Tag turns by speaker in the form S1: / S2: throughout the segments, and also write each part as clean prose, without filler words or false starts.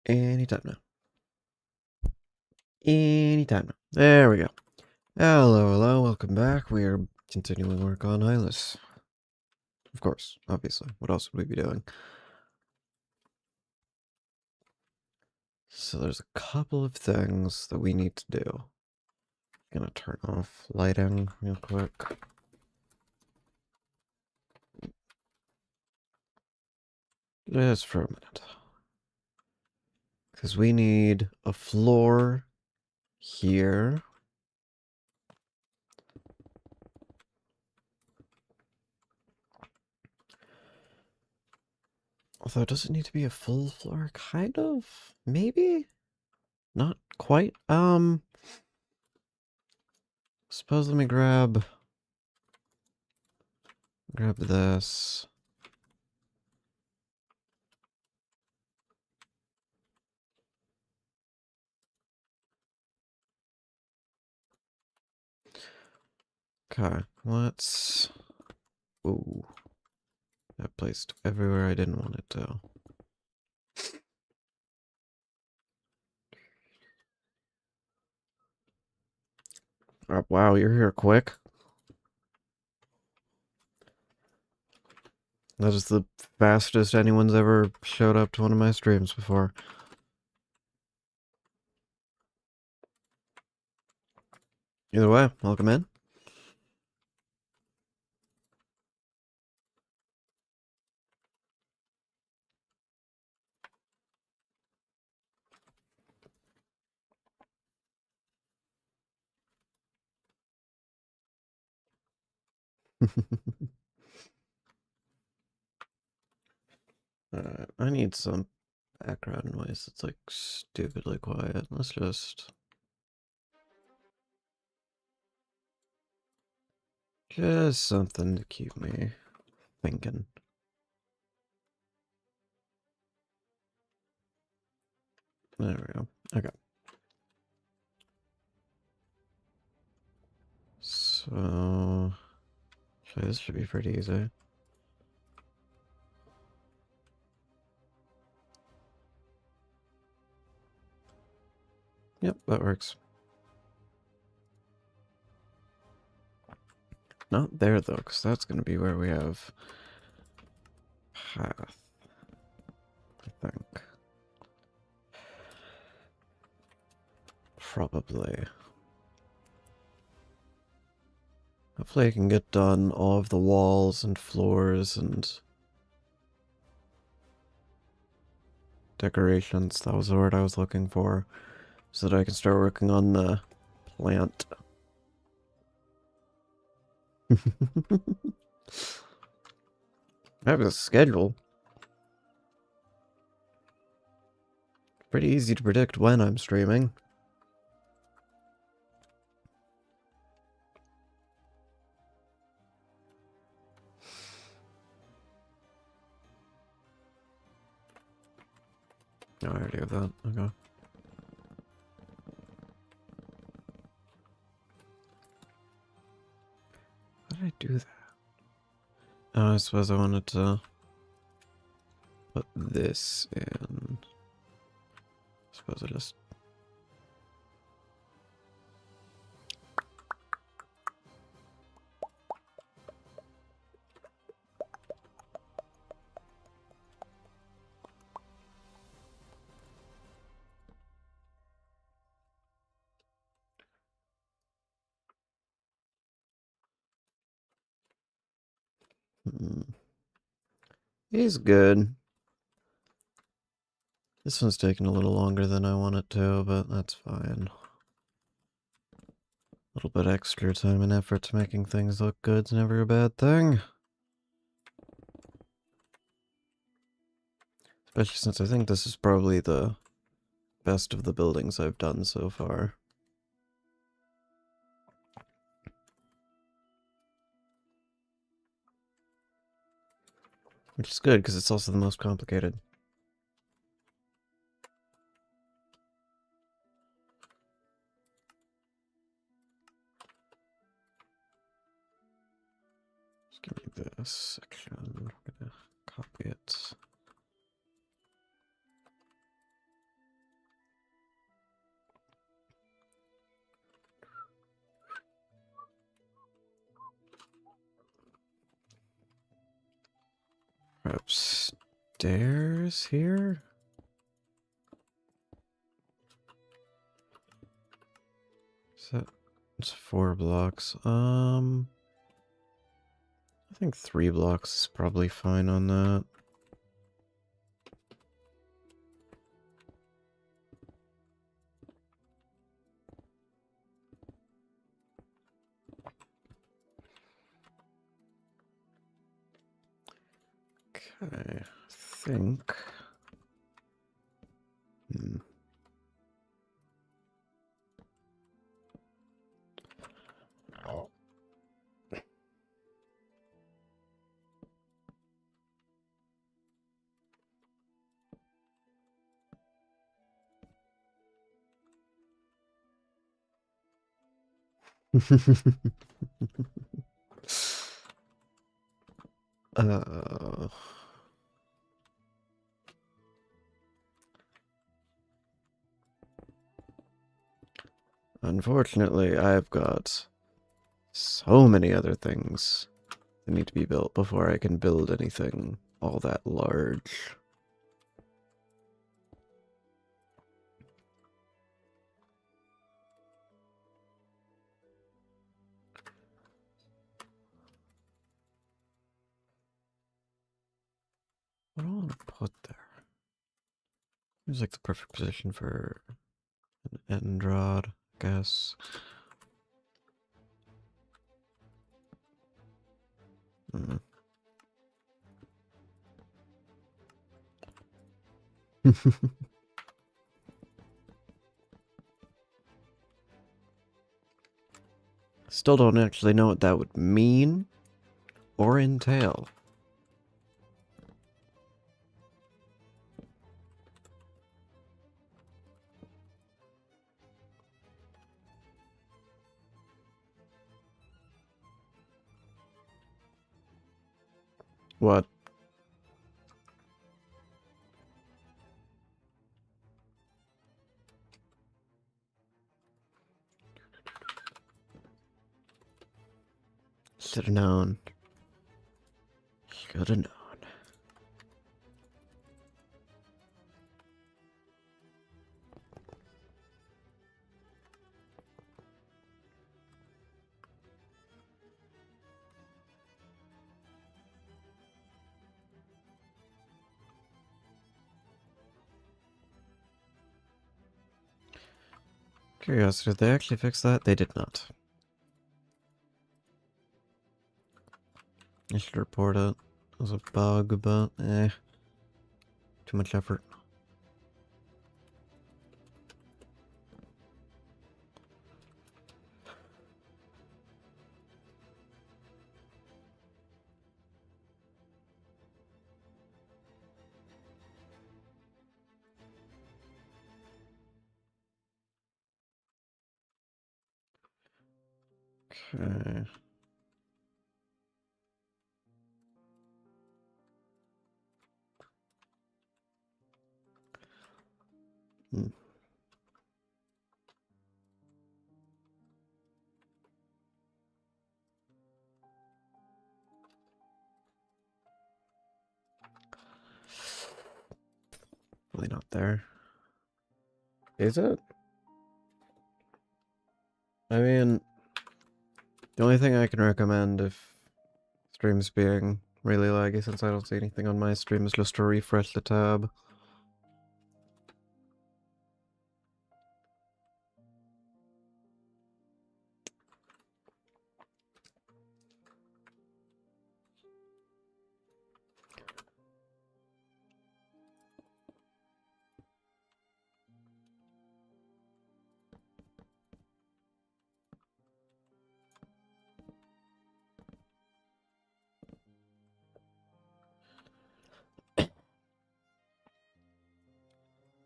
S1: Anytime now. Anytime now. There we go. Hello, hello, welcome back. We are continuing work on Hyliss. Of course, obviously. What else would we be doing? So there's a couple of things that we need to do. I'm gonna turn off lighting real quick. Just for a minute. Because we need a floor here. Although, does it need to be a full floor? Kind of? Maybe? Not quite. Suppose let me grab this. Okay, let's... Ooh. That placed everywhere I didn't want it to. Oh, wow, you're here quick. That is the fastest anyone's ever showed up to one of my streams before. Either way, welcome in. I need some background noise. It's like stupidly quiet. Let's just something to keep me thinking. There we go. Okay. So, this should be pretty easy. Yep, that works. Not there, though, because that's going to be where we have path, I think. Probably. Hopefully I can get done all of the walls and floors and decorations. That was the word I was looking for. So that I can start working on the plant. I have a schedule. Pretty easy to predict when I'm streaming. Oh, I already have that. Okay. How did I do that? Oh, I suppose I wanted to put this in. I suppose I just... He's good. This one's taking a little longer than I want it to, but that's fine. A little bit extra time and effort to making things look good's never a bad thing. Especially since I think this is probably the best of the buildings I've done so far. Which is good, because it's also the most complicated. Just give me this section. We're gonna copy it. Upstairs here? So it's 4 blocks. I think 3 blocks is probably fine on that. Okay, I think. uh, Unfortunately, I've got so many other things that need to be built before I can build anything all that large. What do I want to put there? Seems like the perfect position for an end rod, I guess. Still don't actually know what that would mean or entail. What? Should have known. Should have known. Curiosity, did they actually fix that? They did not. I should report it as a bug, but too much effort. Okay. Hmm. Really not there. Is it? I mean, the only thing I can recommend if stream's being really laggy, since I don't see anything on my stream, is just to refresh the tab.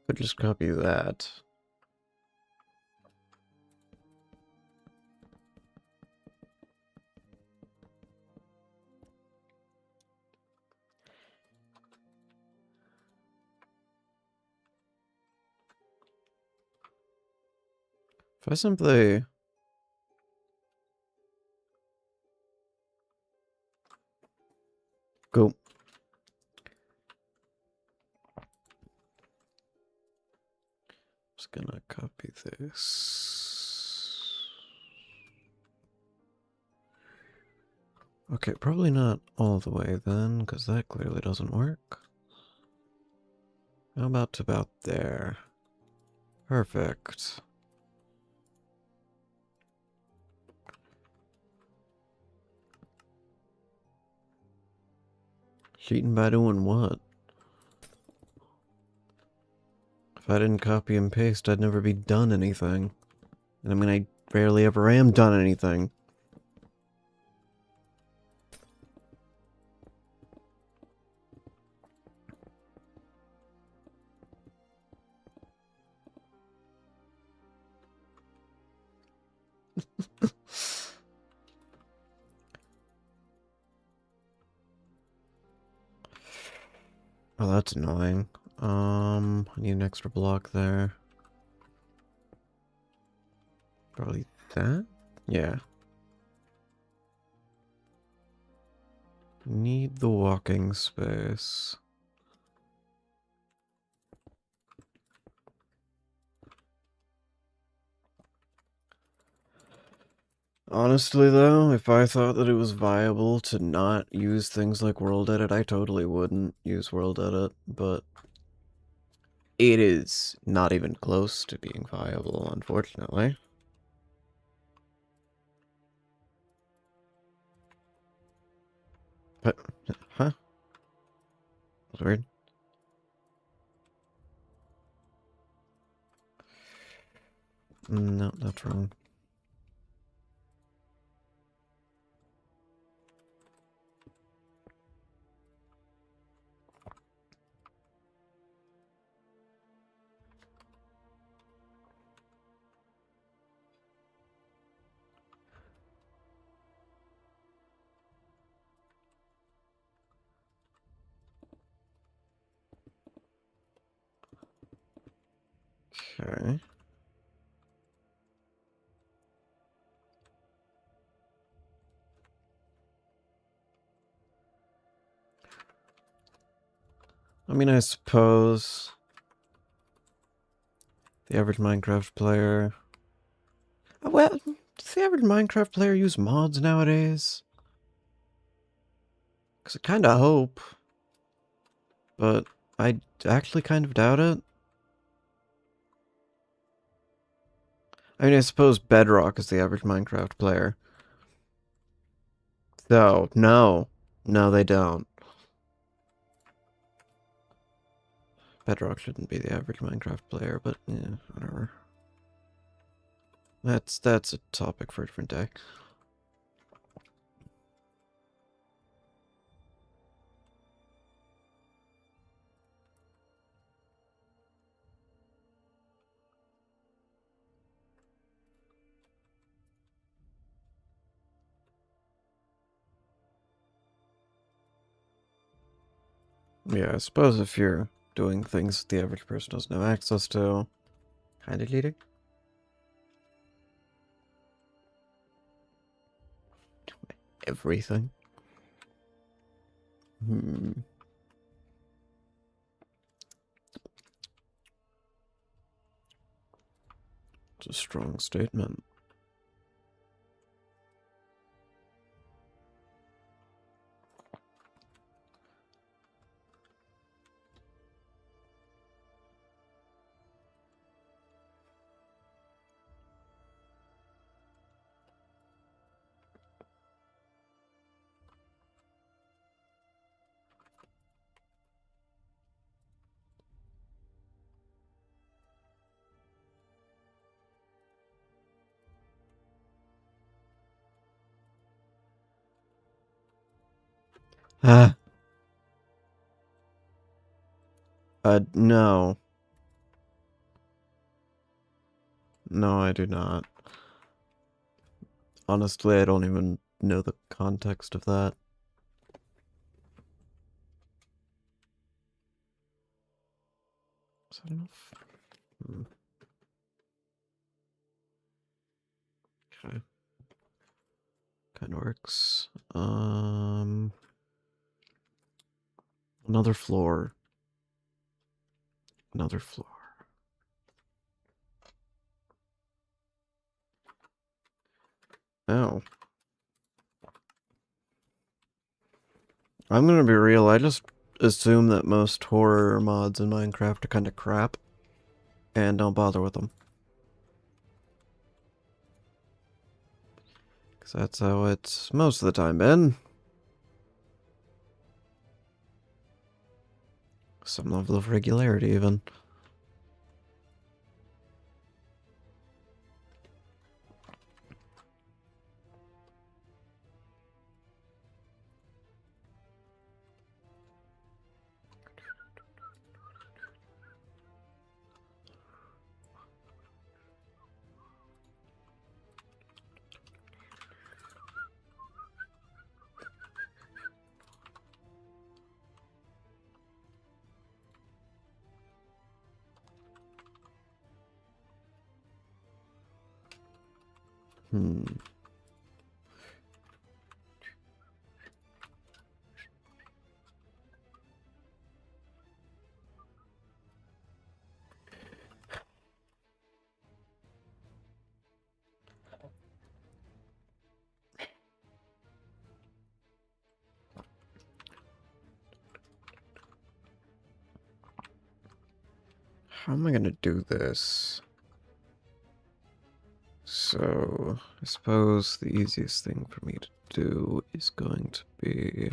S1: Could just copy that. If I simply... Go. Just gonna copy this. Okay, probably not all the way then, because that clearly doesn't work. How about there? Perfect. Cheating by doing what? If I didn't copy and paste, I'd never be done anything. And I mean, I rarely ever am done anything. Oh, that's annoying. I need an extra block there. Probably that? Yeah. Need the walking space. Honestly, though, if I thought that it was viable to not use things like World Edit, I totally wouldn't use World Edit, but it is not even close to being viable, unfortunately. But, huh? That's weird. No, that's wrong. Okay. I mean, I suppose the average Minecraft player... Well, does the average Minecraft player use mods nowadays? Because I kind of hope, but I actually kind of doubt it. I mean, I suppose Bedrock is the average Minecraft player. So, no. No, they don't. Bedrock shouldn't be the average Minecraft player, but yeah, whatever. That's a topic for a different day. Yeah, I suppose if you're doing things the average person doesn't have access to, kind of cheating. Everything. It's a strong statement. Ah. No. No, I do not. Honestly, I don't even know the context of that. Is that enough? Okay. Kind of works. Another floor. Another floor. Oh. I'm gonna be real, I just assume that most horror mods in Minecraft are kind of crap, and don't bother with them. Because that's how it's most of the time been. Some level of regularity, even. How am I gonna do this? So, I suppose the easiest thing for me to do is going to be...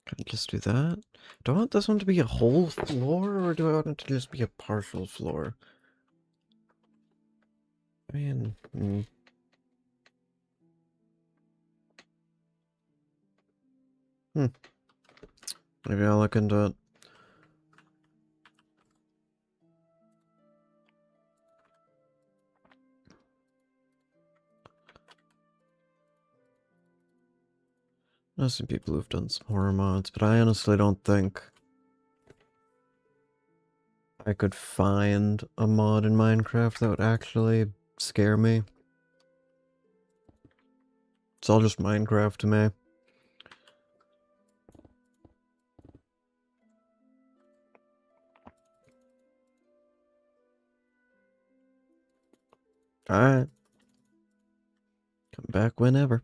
S1: Can I just do that? Do I want this one to be a whole floor, or do I want it to just be a partial floor? I mean, maybe I'll look into it. I've seen people who've done some horror mods, but I honestly don't think I could find a mod in Minecraft that would actually scare me. It's all just Minecraft to me. Alright. Come back whenever.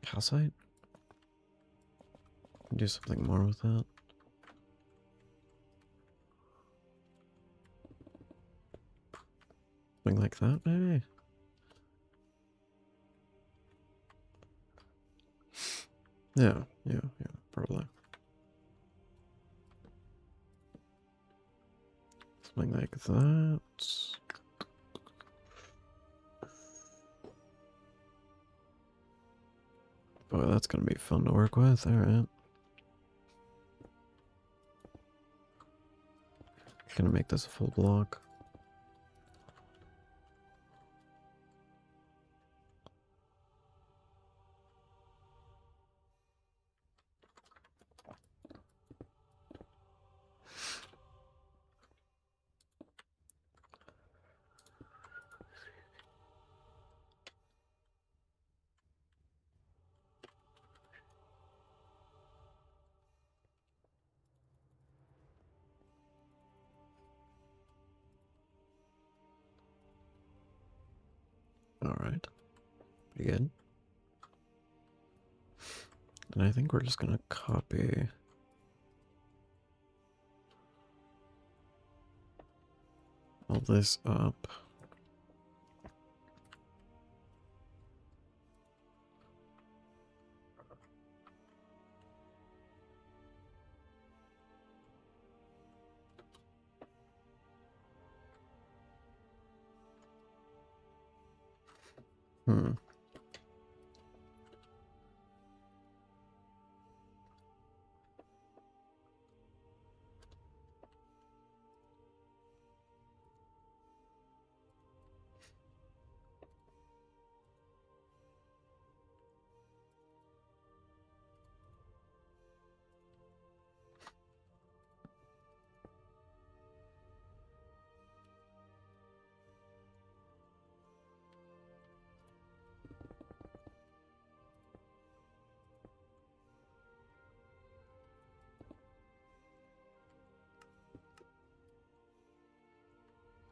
S1: Calcite? Do something more with that. Something like that, maybe? Yeah, probably. Something like that. Boy, that's gonna be fun to work with, alright. Gonna make this a full block. Alright. Pretty good. And I think we're just gonna copy all this up. Hmm.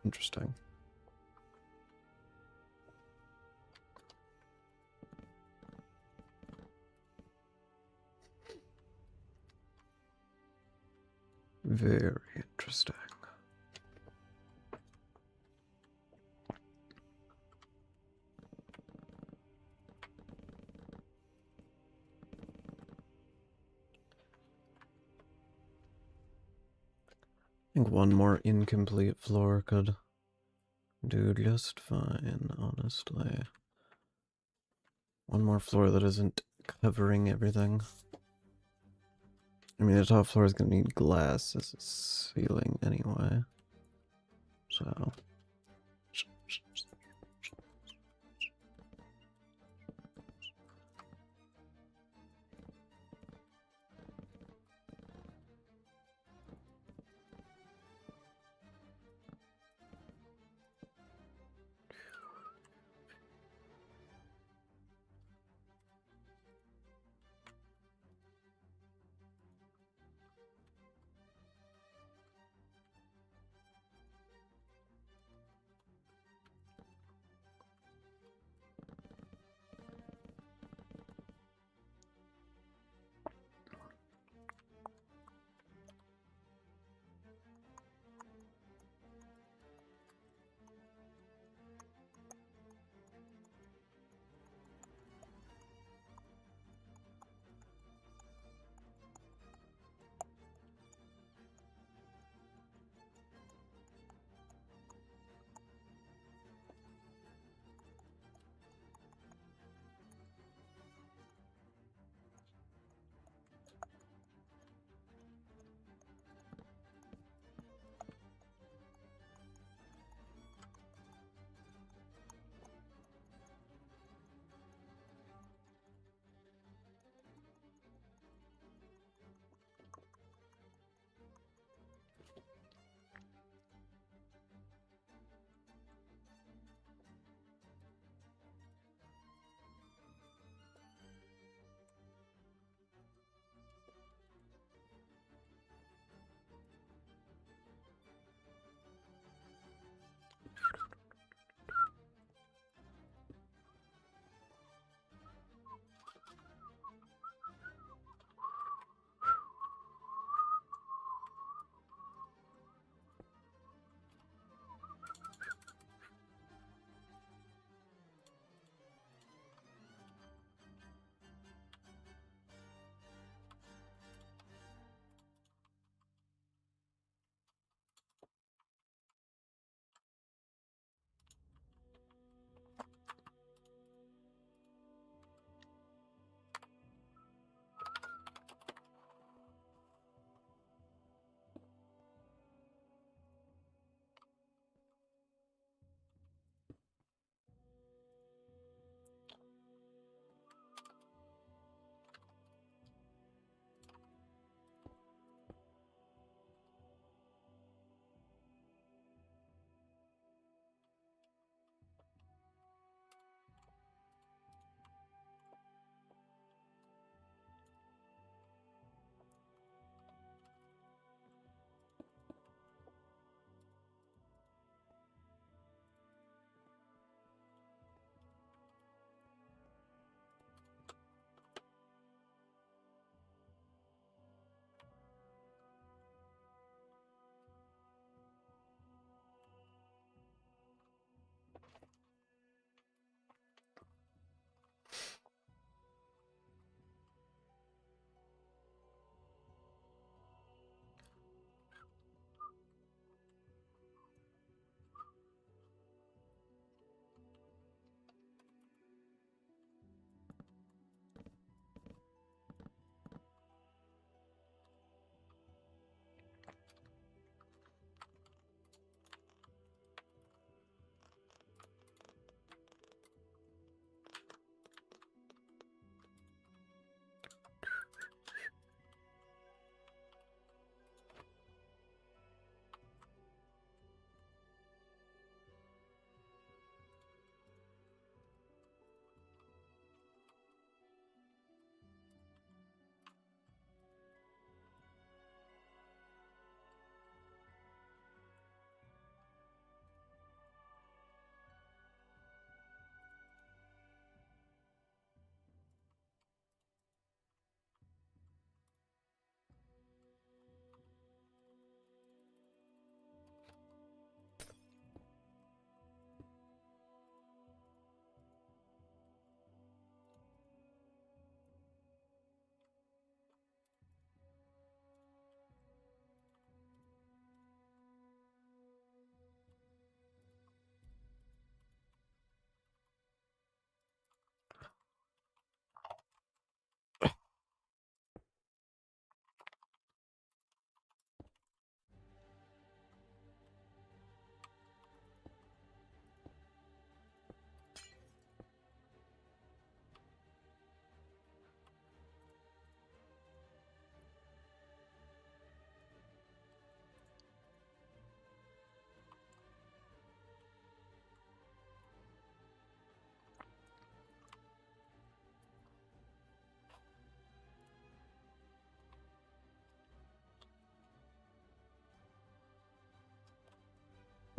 S1: Interesting. Very interesting. I think one more incomplete floor could do just fine, honestly. One more floor that isn't covering everything. I mean, the top floor is gonna need glass as a ceiling anyway. So.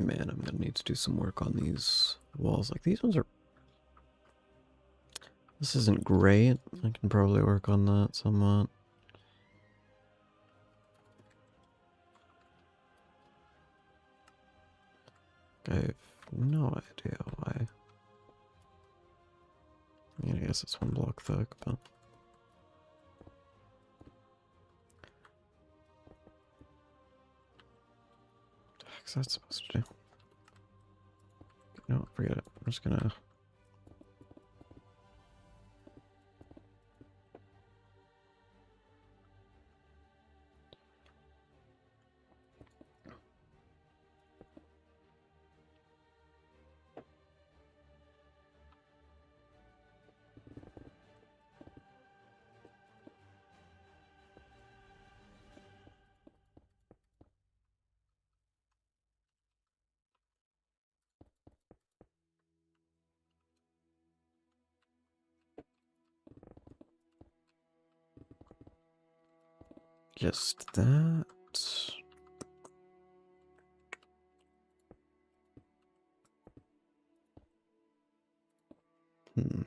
S1: Man, I'm gonna need to do some work on these walls. Like, these ones are... This isn't great. I can probably work on that somewhat. I have no idea why. I mean, I guess it's one block thick, but... What the heck's that supposed to do? No, forget it. I'm just gonna... Just that. Hmm.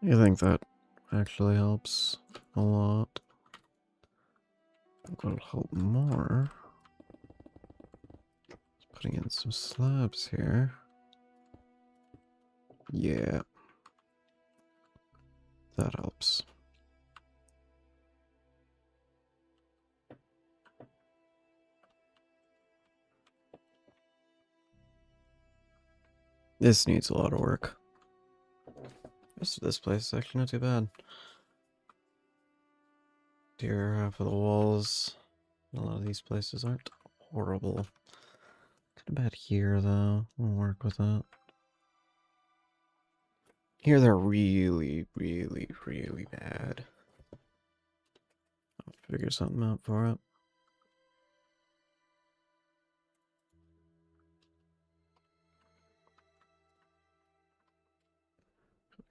S1: I think that actually helps a lot. I think what'll help more is putting in some slabs here. Yeah. That helps. This needs a lot of work. This place is actually not too bad. Here, half of the walls. A lot of these places aren't horrible. Kind of bad here, though. We'll work with that. Here, they're really, really, really bad. I'll figure something out for it.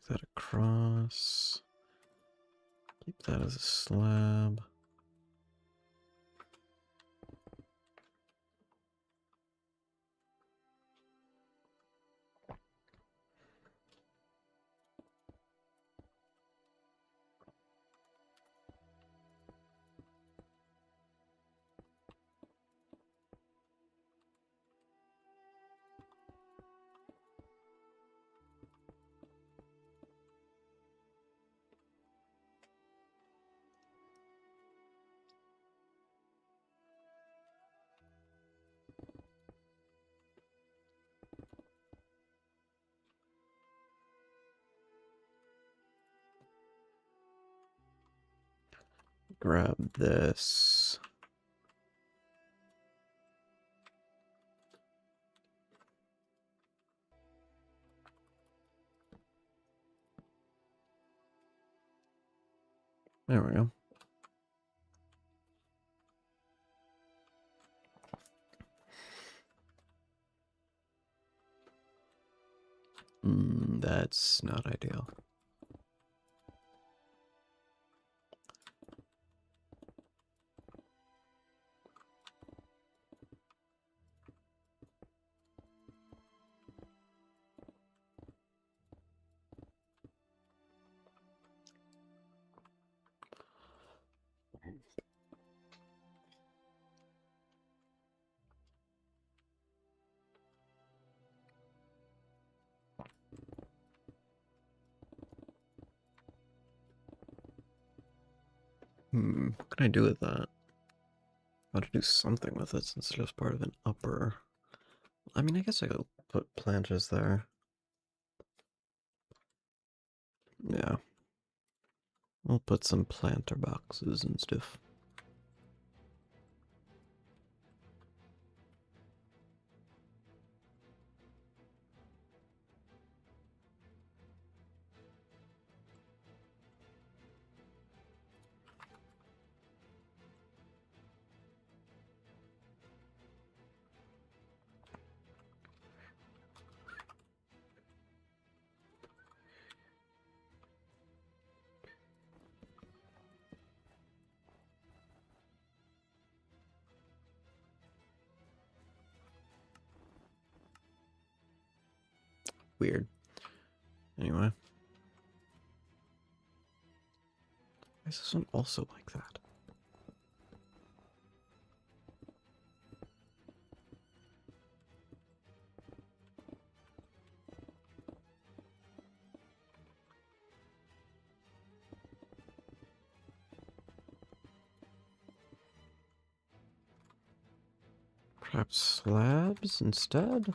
S1: Put that across. Keep that as a slab. Grab this. There we go. That's not ideal. What can I do with that? I ought to do something with it since it's just part of an upper. I mean, I guess I could put planters there. Yeah. I'll put some planter boxes and stuff. weird. Anyway. Why is this one also like that? Perhaps slabs instead?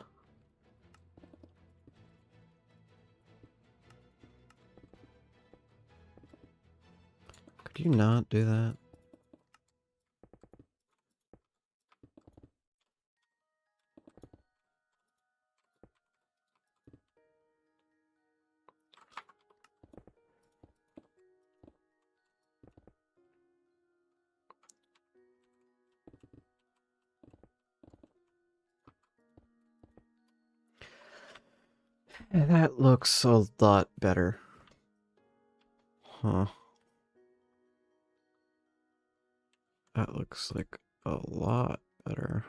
S1: Could you not do that? That looks a lot better. Huh. That looks like a lot better.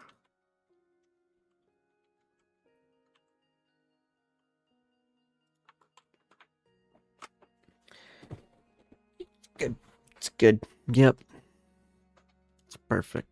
S1: Good. It's good. Yep. It's perfect.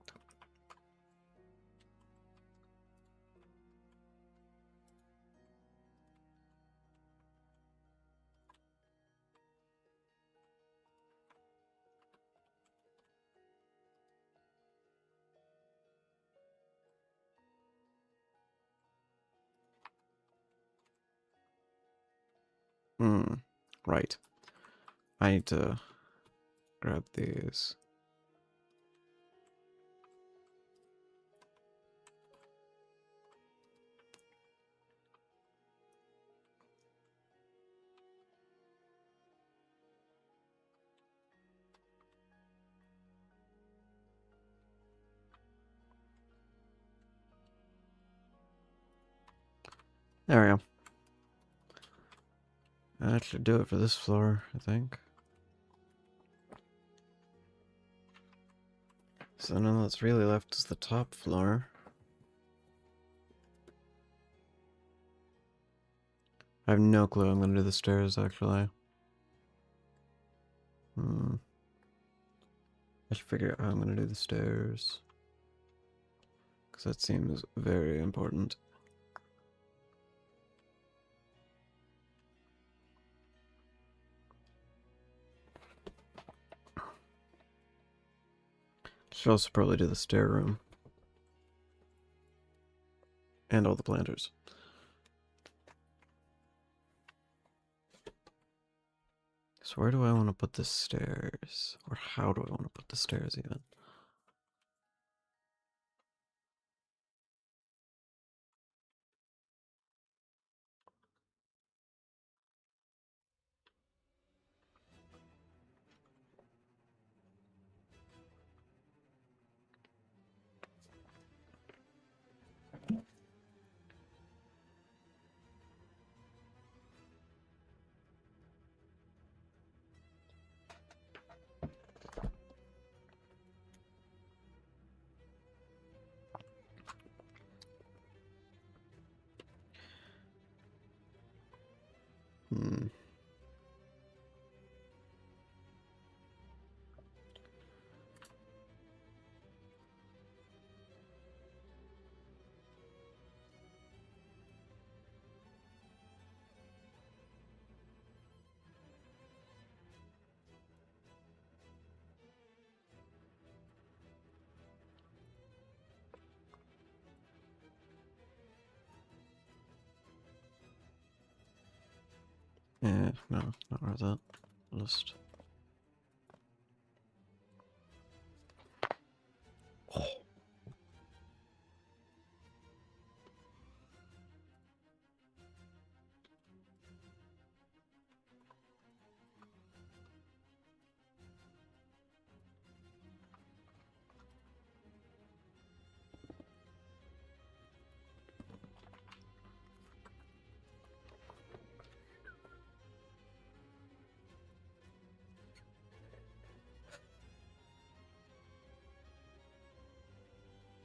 S1: Right. I need to grab these. There we go. That should do it for this floor, I think. So now what's really left is the top floor. I have no clue I'm gonna do the stairs, actually. I should figure out how I'm gonna do the stairs. Because that seems very important. Should also probably do the stair room. And all the planters. So where do I want to put the stairs? Or how do I want to put the stairs even? Yeah, no, not worth it. Just... Oh.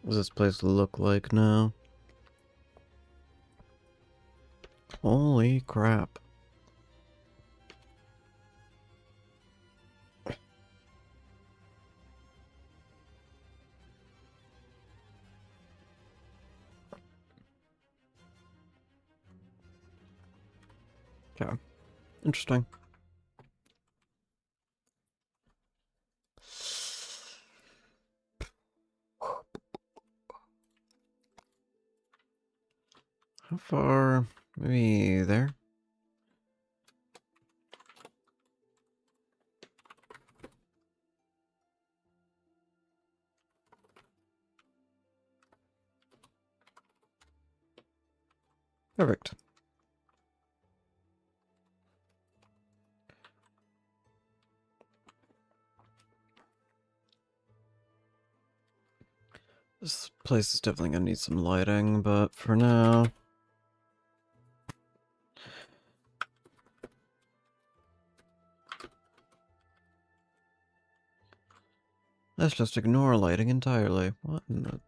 S1: What does this place look like now? Holy crap. Okay. Interesting. How far? Maybe there? Perfect. This place is definitely gonna need some lighting, but for now... let's just ignore lighting entirely. What in the...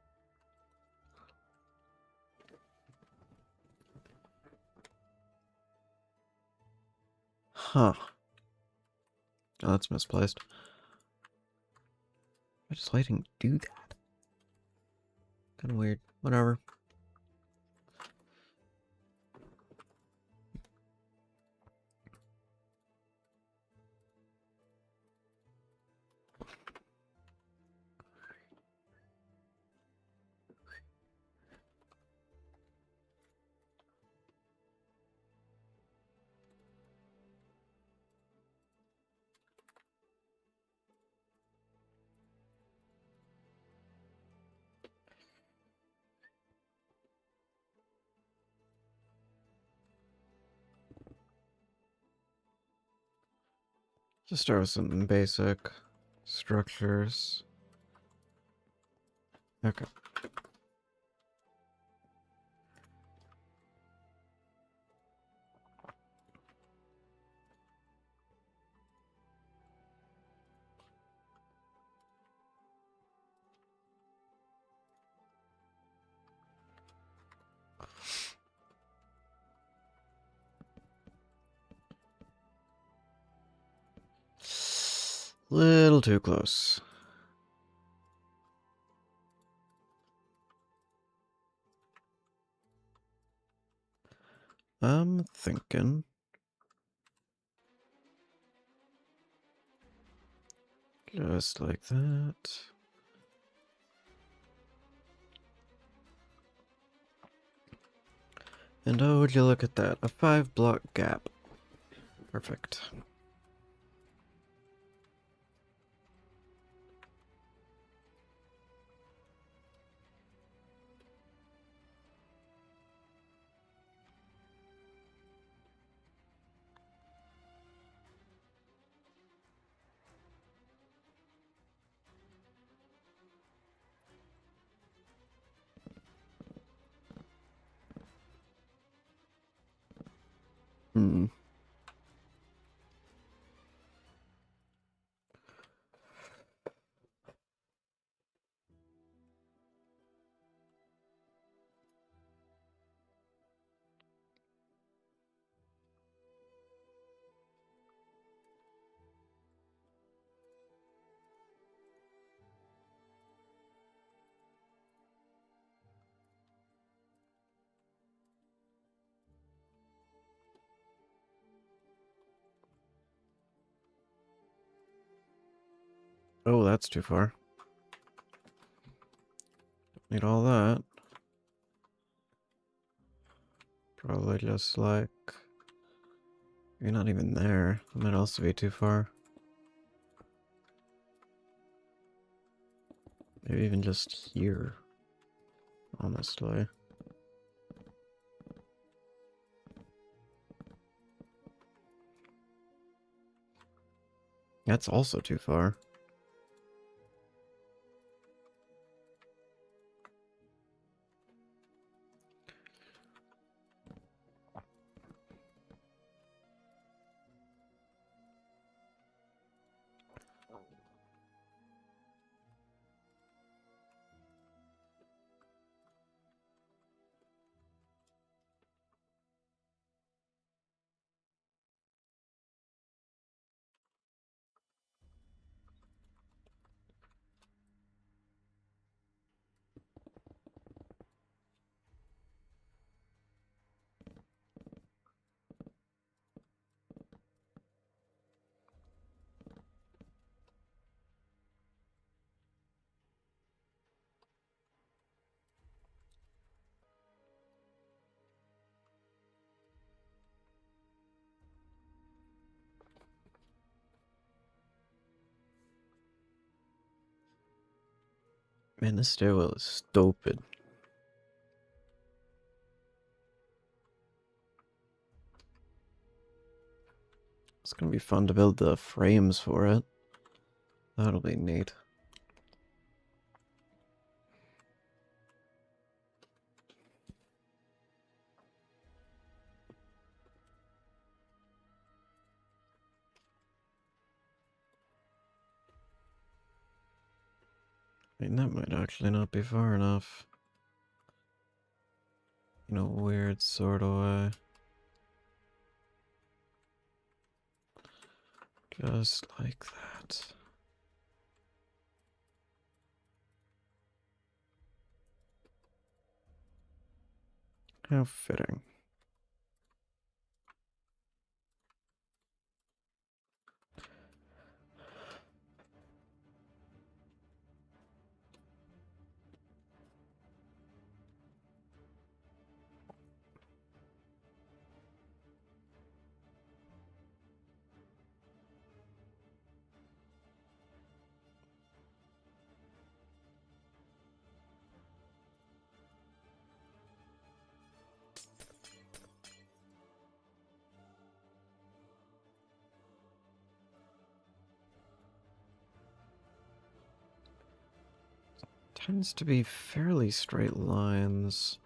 S1: Huh. Oh, that's misplaced. Why does lighting do that? Kinda weird. Whatever. Just start with something basic. Structures. Okay. Little too close. I'm thinking... just like that. And oh, would you look at that, a 5-block gap. Perfect. Hmm. Oh, that's too far. Need all that. Probably just like... you're not even there. That might also be too far. Maybe even just here. Honestly. That's also too far. Man, this stairwell is stupid. It's gonna be fun to build the frames for it. That'll be neat. I mean, that might actually not be far enough. In a weird sort of way. Just like that. How fitting. Tends to be fairly straight lines,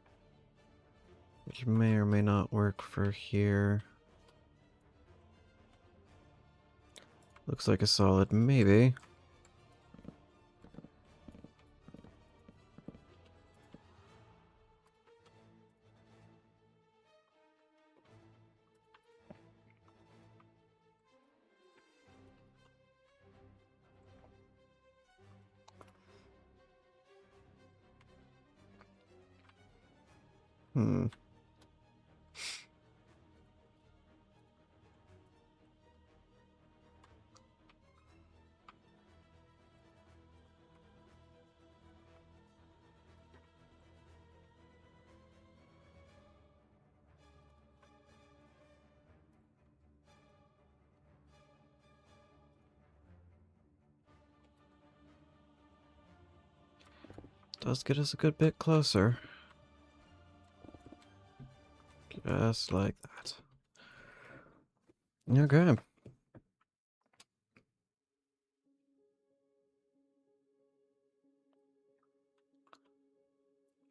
S1: which may or may not work for here. Looks like a solid maybe. Hmm. Does get us a good bit closer. Just like that. Okay.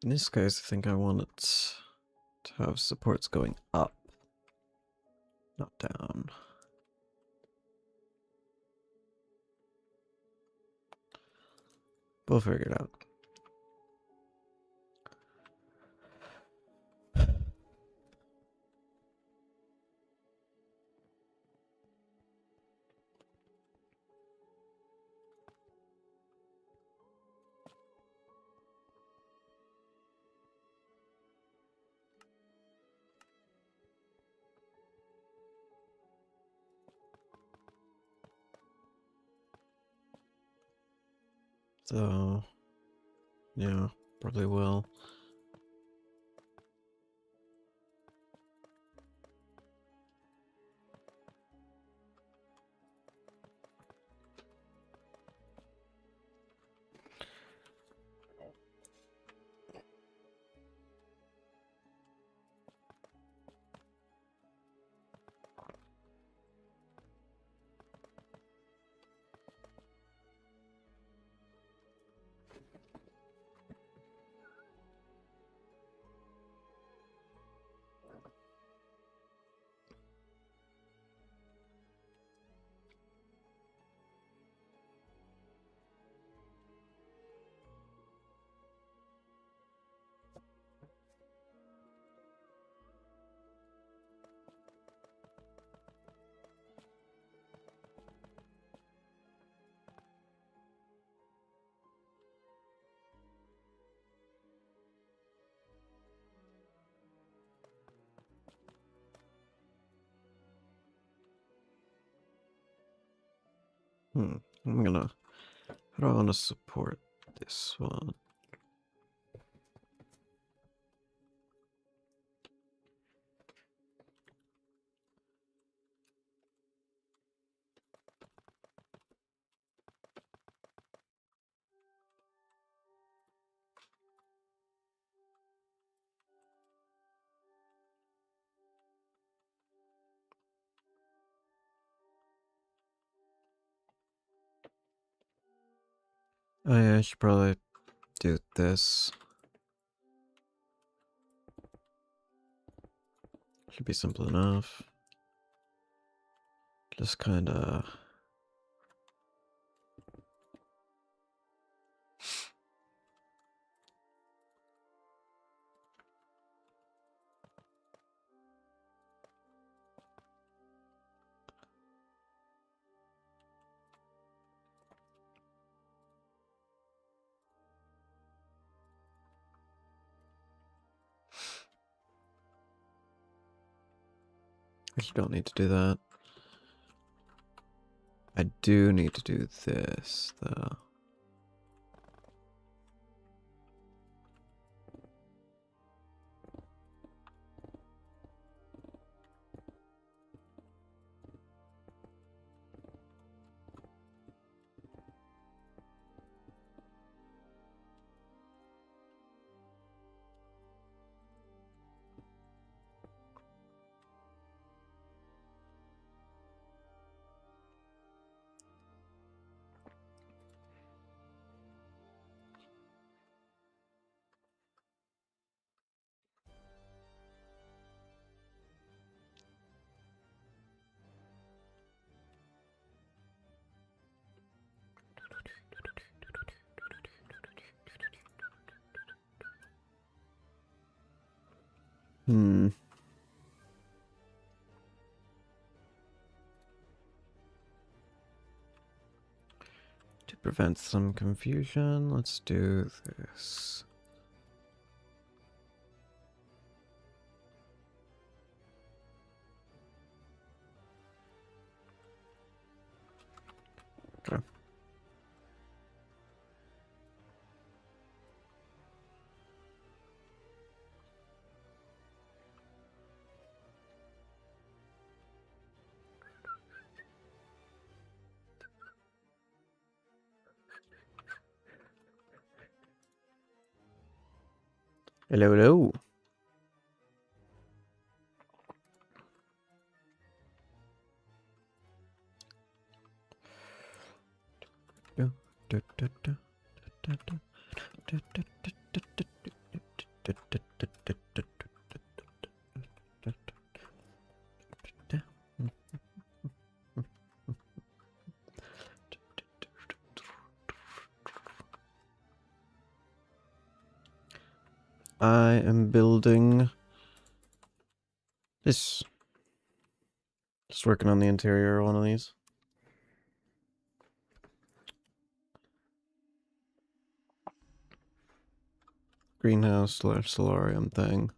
S1: In this case, I think I want it to have supports going up, not down. We'll figure it out. So, yeah, probably will. I'm gonna... How do I want to support this one? Oh yeah, I should probably do this. Should be simple enough. Just kinda... I don't need to do that. I do need to do this, though. To prevent some confusion, let's do this. Okay. Hello, hello. I am building this. Just working on the interior of one of these. Greenhouse / solarium thing.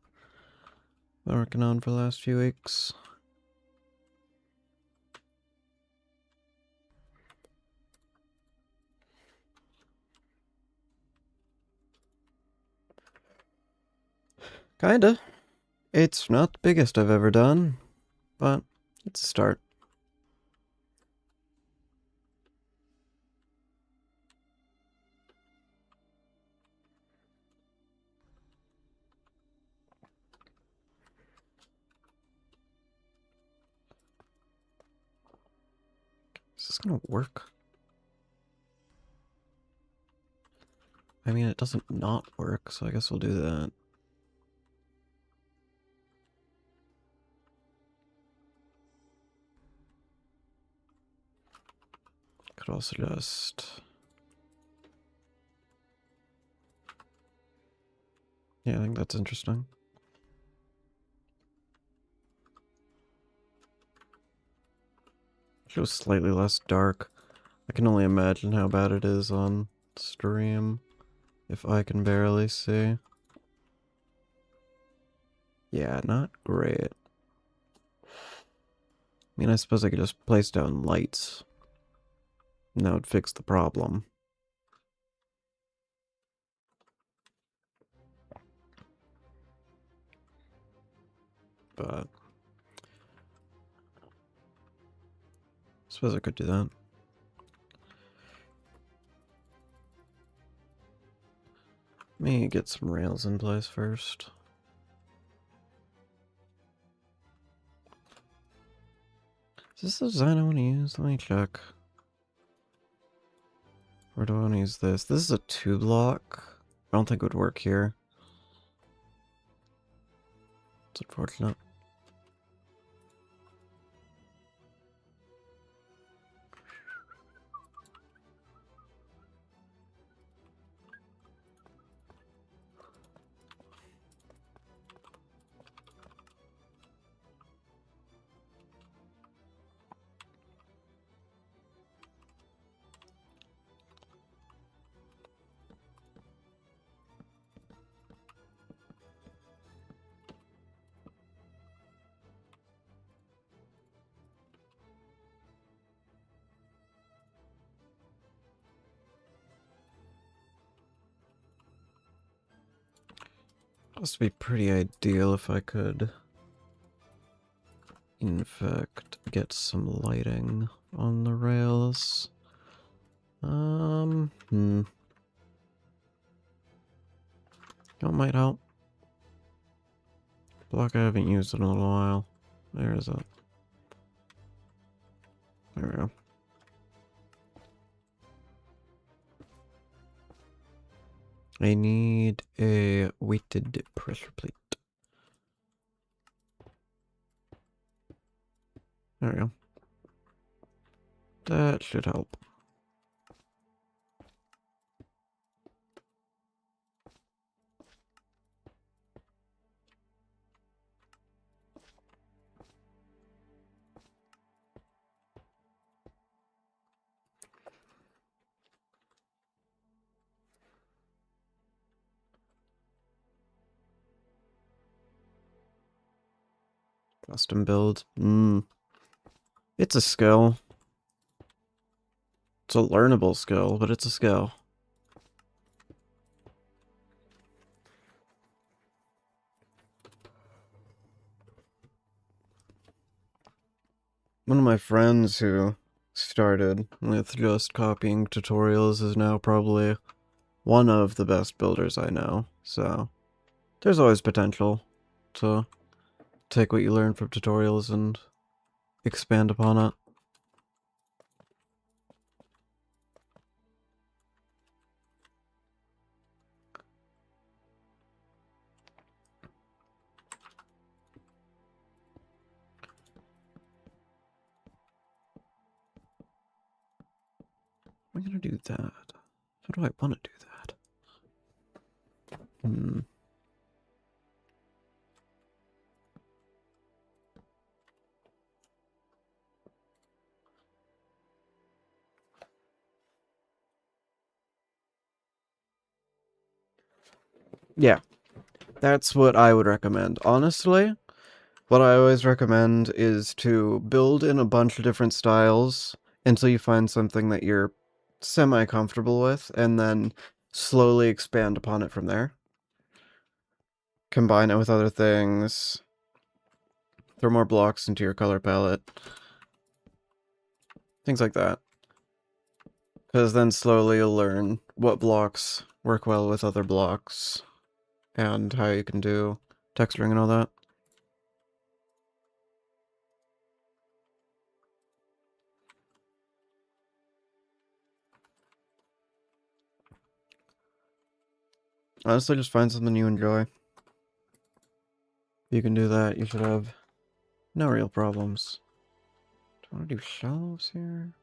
S1: Been working on for the last few weeks. Kinda. It's not the biggest I've ever done, but it's a start. Is this gonna work? I mean, it doesn't not work, so I guess we'll do that. Could also just... Yeah, I think that's interesting. It was slightly less dark. I can only imagine how bad it is on stream, if I can barely see. Yeah, not great. I mean, I suppose I could just place down lights. And that would fix the problem. But... I suppose I could do that. Let me get some rails in place first. Is this the design I want to use? Let me check. Or do I want to use this? This is a 2-block. I don't think it would work here. It's unfortunate. Must be pretty ideal if I could, in fact, get some lighting on the rails. That might help. Block I haven't used in a little while. There is it. There we go. I need a weighted pressure plate. There we go. That should help. Custom build. It's a skill. It's a learnable skill, but it's a skill. One of my friends who started with just copying tutorials is now probably one of the best builders I know, so there's always potential to take what you learn from tutorials and expand upon it. I'm gonna do that. How do I want to do that? Yeah, that's what I would recommend. Honestly, what I always recommend is to build in a bunch of different styles until you find something that you're semi-comfortable with, and then slowly expand upon it from there. Combine it with other things. Throw more blocks into your color palette. Things like that. Because then slowly you'll learn what blocks work well with other blocks, and how you can do texturing and all that. Honestly, just find something you enjoy. If you can do that, you should have no real problems. Do I want to do shelves here?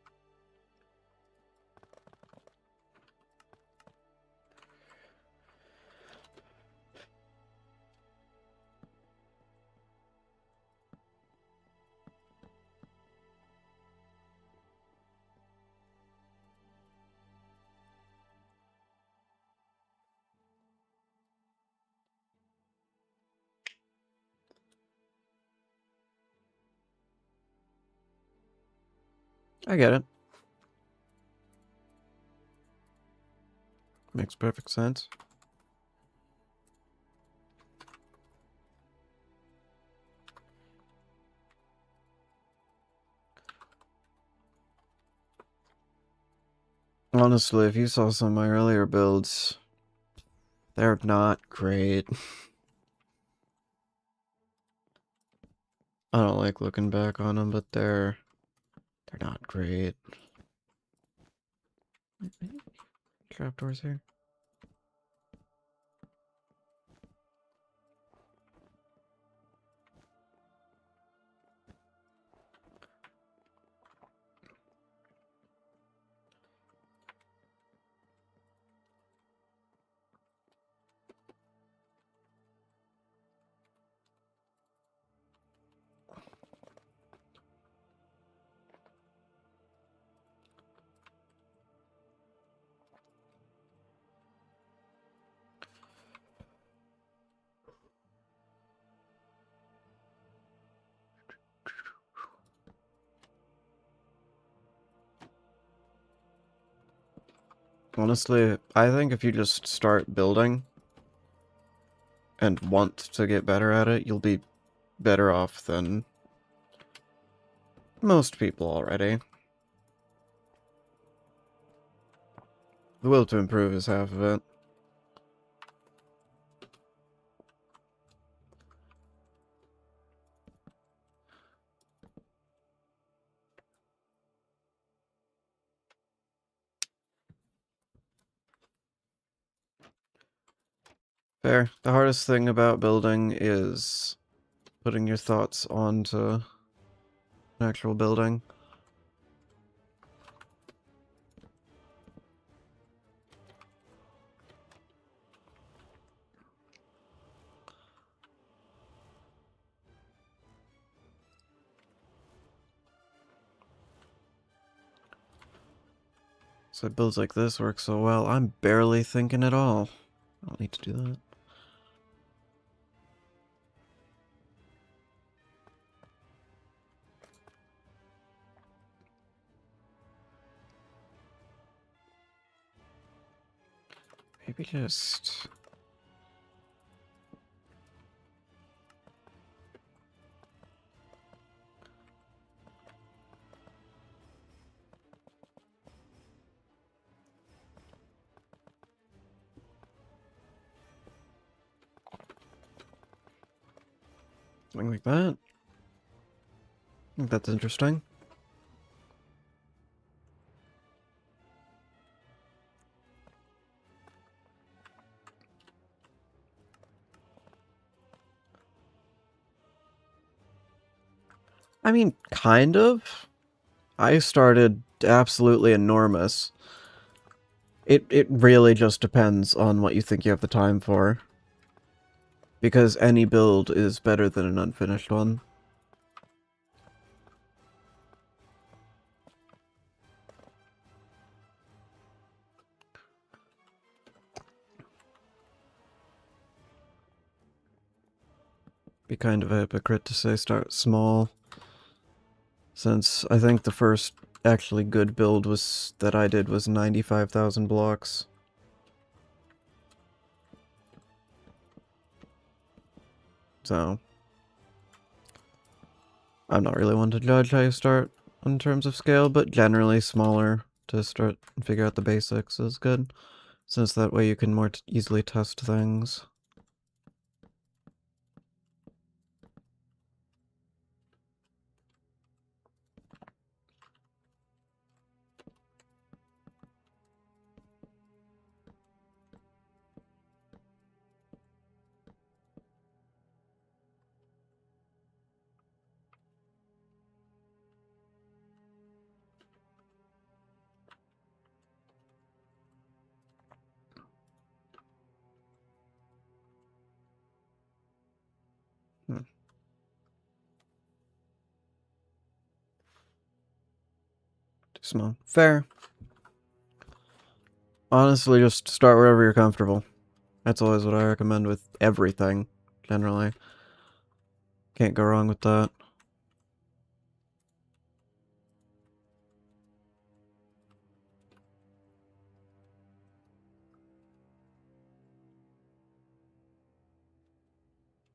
S1: I get it. Makes perfect sense. Honestly, if you saw some of my earlier builds, they're not great. I don't like looking back on them, but they're not great. trapdoors here. Honestly, I think if you just start building and want to get better at it, you'll be better off than most people already. The will to improve is half of it. Fair. The hardest thing about building is putting your thoughts onto an actual building. So builds like this work so well. I'm barely thinking at all. I don't need to do that. Maybe just... something like that. I think that's interesting. I mean, kind of. I started absolutely enormous. It really just depends on what you think you have the time for. Because any build is better than an unfinished one. Be kind of a hypocrite to say start small. Since I think the first actually good build was that I did was 95,000 blocks. So I'm not really one to judge how you start in terms of scale, but generally smaller to start and figure out the basics is good, since that way you can more easily test things. Too small. Fair. Honestly, just start wherever you're comfortable. That's always what I recommend with everything, generally. Can't go wrong with that.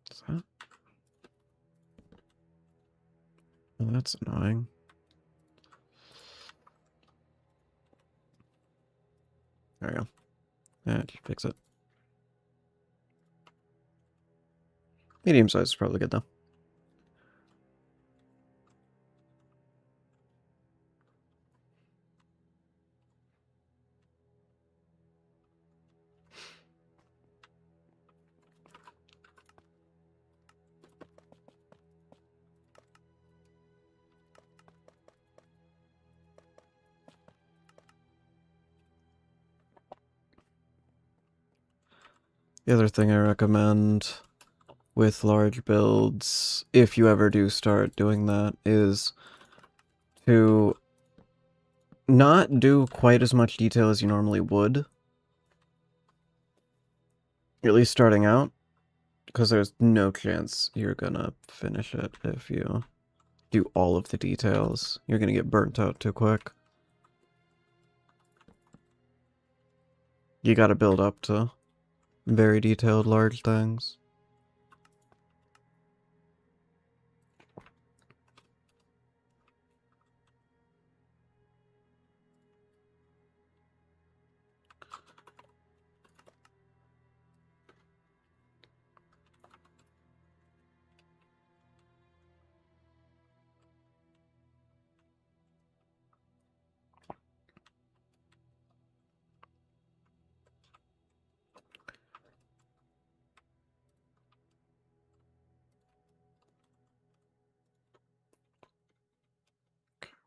S1: What's that? Oh, that's annoying. There we go. Yeah, just fix it. Medium size is probably good, though. The other thing I recommend with large builds, if you ever do start doing that, is to not do quite as much detail as you normally would. At least starting out, because there's no chance you're gonna finish it if you do all of the details. You're gonna get burnt out too quick. You gotta build up to very detailed large things.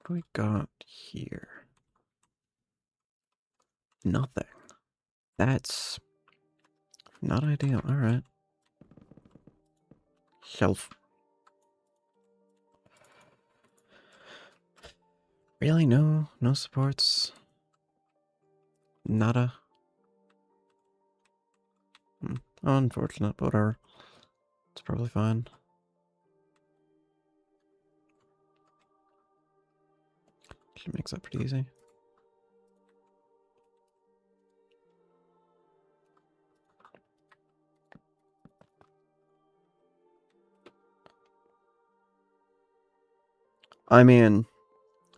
S1: What do we got here? Nothing. That's not ideal. Alright. Shelf. Really? No supports? Nada? Unfortunate, but whatever. It's probably fine. She makes that pretty easy. I mean,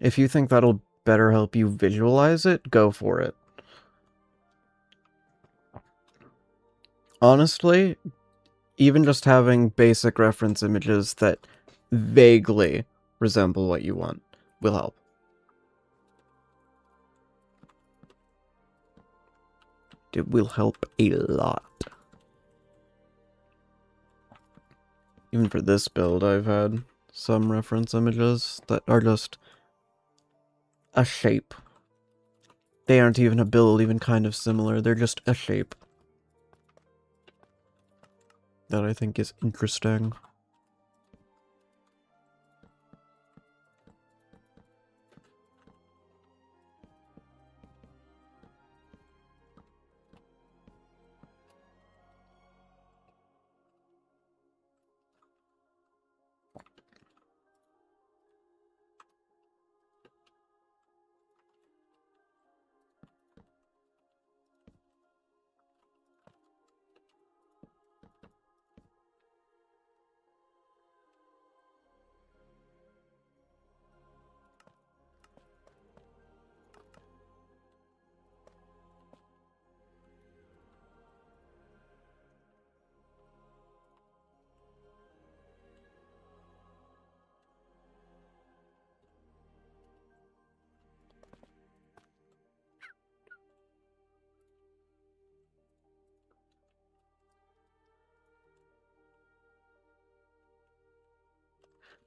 S1: if you think that'll better help you visualize it, go for it. Honestly, even just having basic reference images that vaguely resemble what you want will help. It will help a lot. Even for this build, I've had some reference images that are just a shape. They aren't even a build, even kind of similar. They're just a shape. That I think is interesting.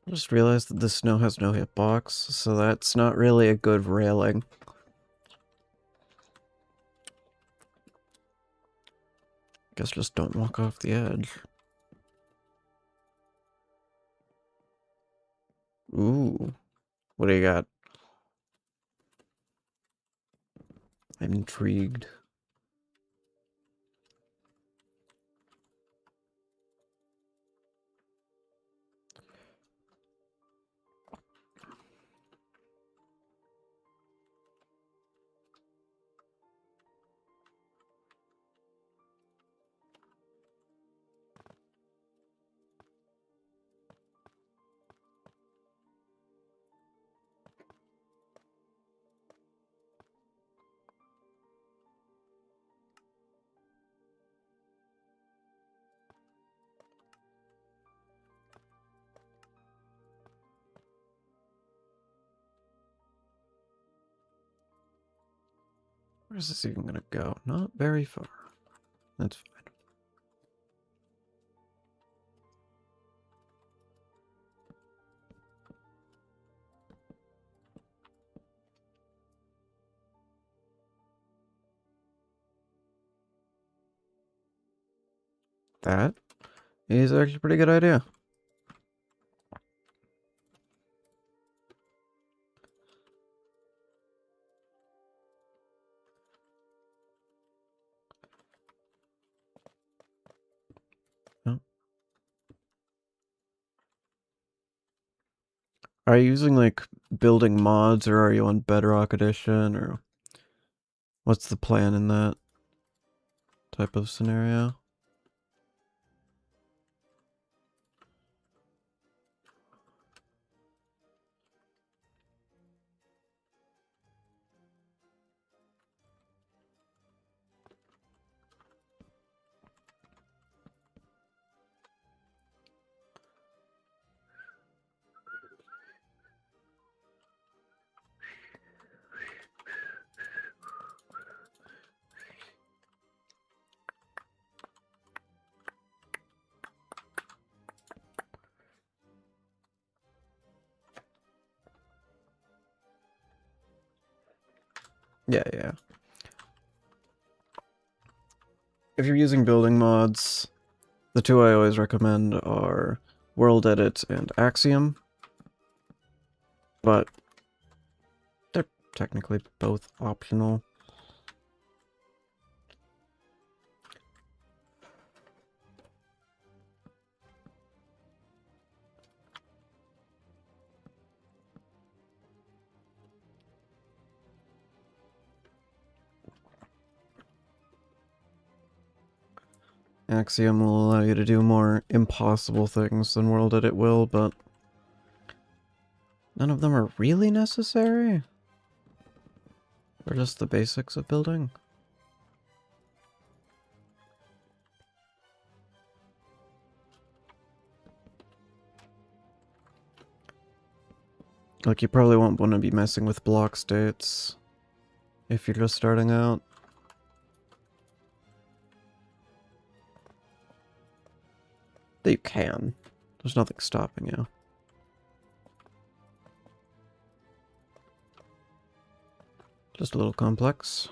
S1: I just realized that the snow has no hitbox, so that's not really a good railing. Guess just don't walk off the edge. Ooh. What do you got? I'm intrigued. Where's this even gonna go? Not very far. That's fine. That is actually a pretty good idea. Oh. Are you using, like, building mods, or are you on Bedrock Edition, or what's the plan in that type of scenario? Yeah. If you're using building mods, the two I always recommend are World Edit and Axiom, but they're technically both optional. Axiom will allow you to do more impossible things than World Edit will, but none of them are really necessary. They're just the basics of building. Like, you probably won't want to be messing with block states if you're just starting out. That you can. There's nothing stopping you. Just a little complex.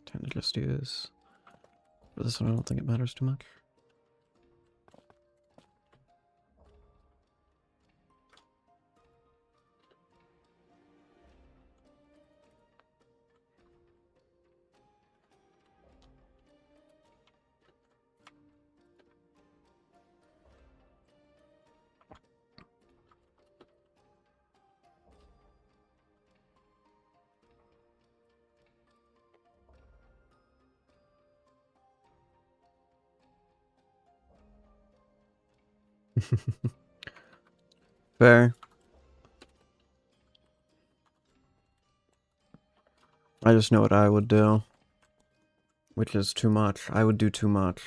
S1: Tend to just use... For this one, I don't think it matters too much. Fair. I just know what I would do. Which is too much. I would do too much.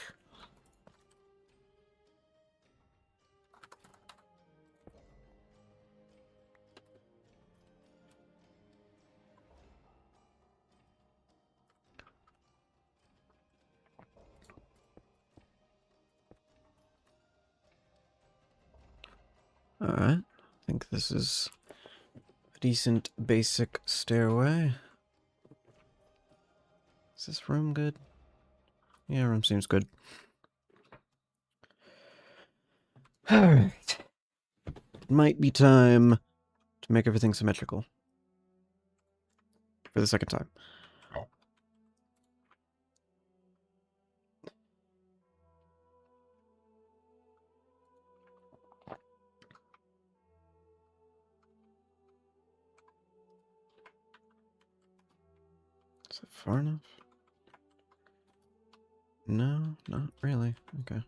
S1: Alright. I think this is a decent basic stairway. Is this room good? Yeah, room seems good. Alright. It might be time to make everything symmetrical. For the second time. Is it far enough? No, not really. Okay.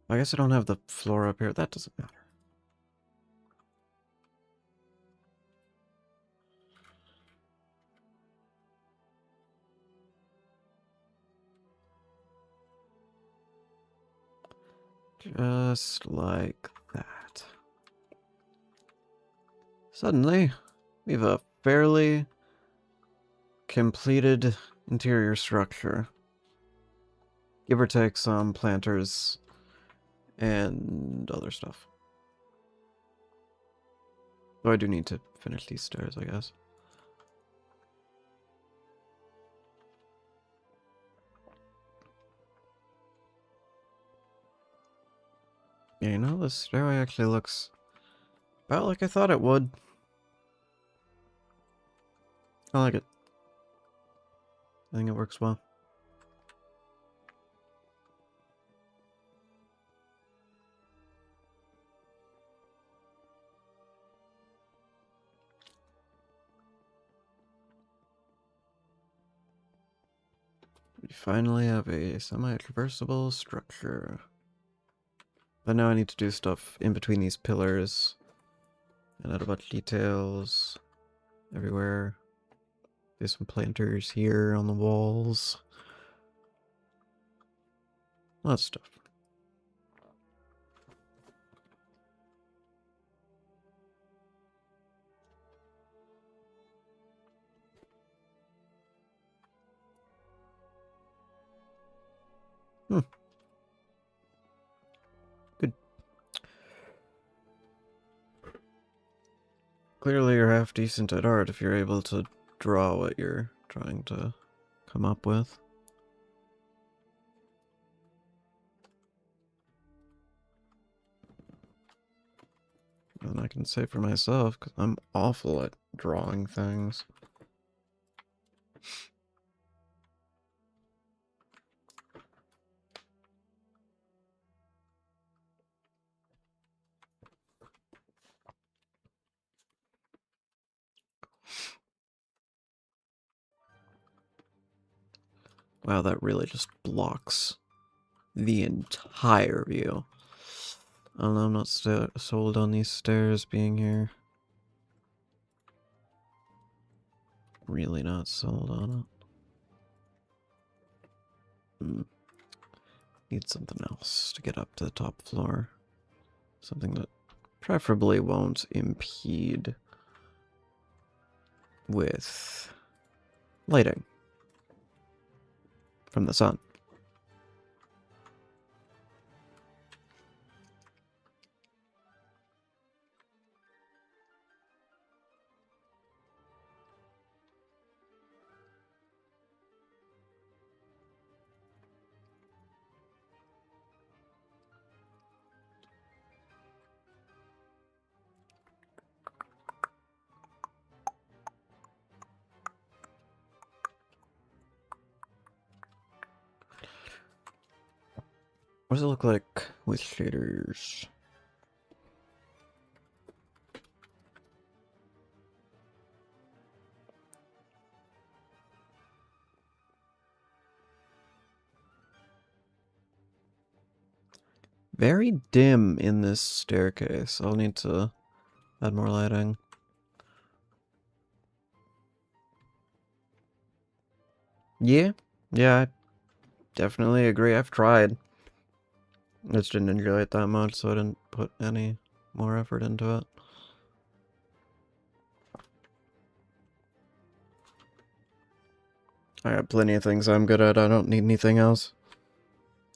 S1: I guess I don't have the floor up here. That doesn't matter. Just like that. Suddenly, we have a fairly completed interior structure. Give or take some planters and other stuff. Though I do need to finish these stairs, I guess. Yeah, you know, this stairway actually looks about like I thought it would. I like it. I think it works well. We finally have a semi-traversable structure. But now I need to do stuff in between these pillars. And add a bunch of details everywhere. Do some planters here on the walls. Lots of stuff. Good. Clearly you're half decent at art if you're able to draw what you're trying to come up with. And I can say for myself, because I'm awful at drawing things. Wow, that really just blocks the entire view. I don't know, I'm not sold on these stairs being here. Really not sold on it. Need something else to get up to the top floor. Something that preferably won't impede with lighting from the sun. What does it look like with shaders? Very dim in this staircase. I'll need to add more lighting. Yeah, I definitely agree. I've tried. I just didn't enjoy it that much, so I didn't put any more effort into it. I got plenty of things I'm good at. I don't need anything else.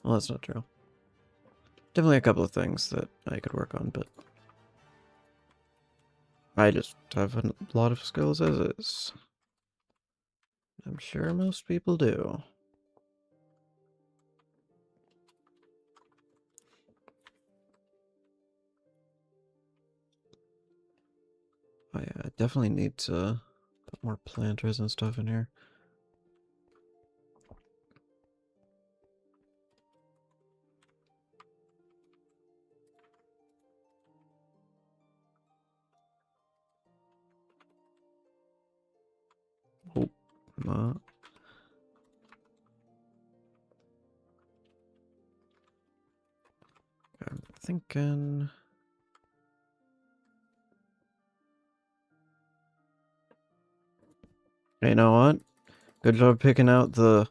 S1: Well, that's not true. Definitely a couple of things that I could work on, but I just have a lot of skills as is. I'm sure most people do. I definitely need to put more planters and stuff in here. Oh, thinking... You know what? Good job picking out the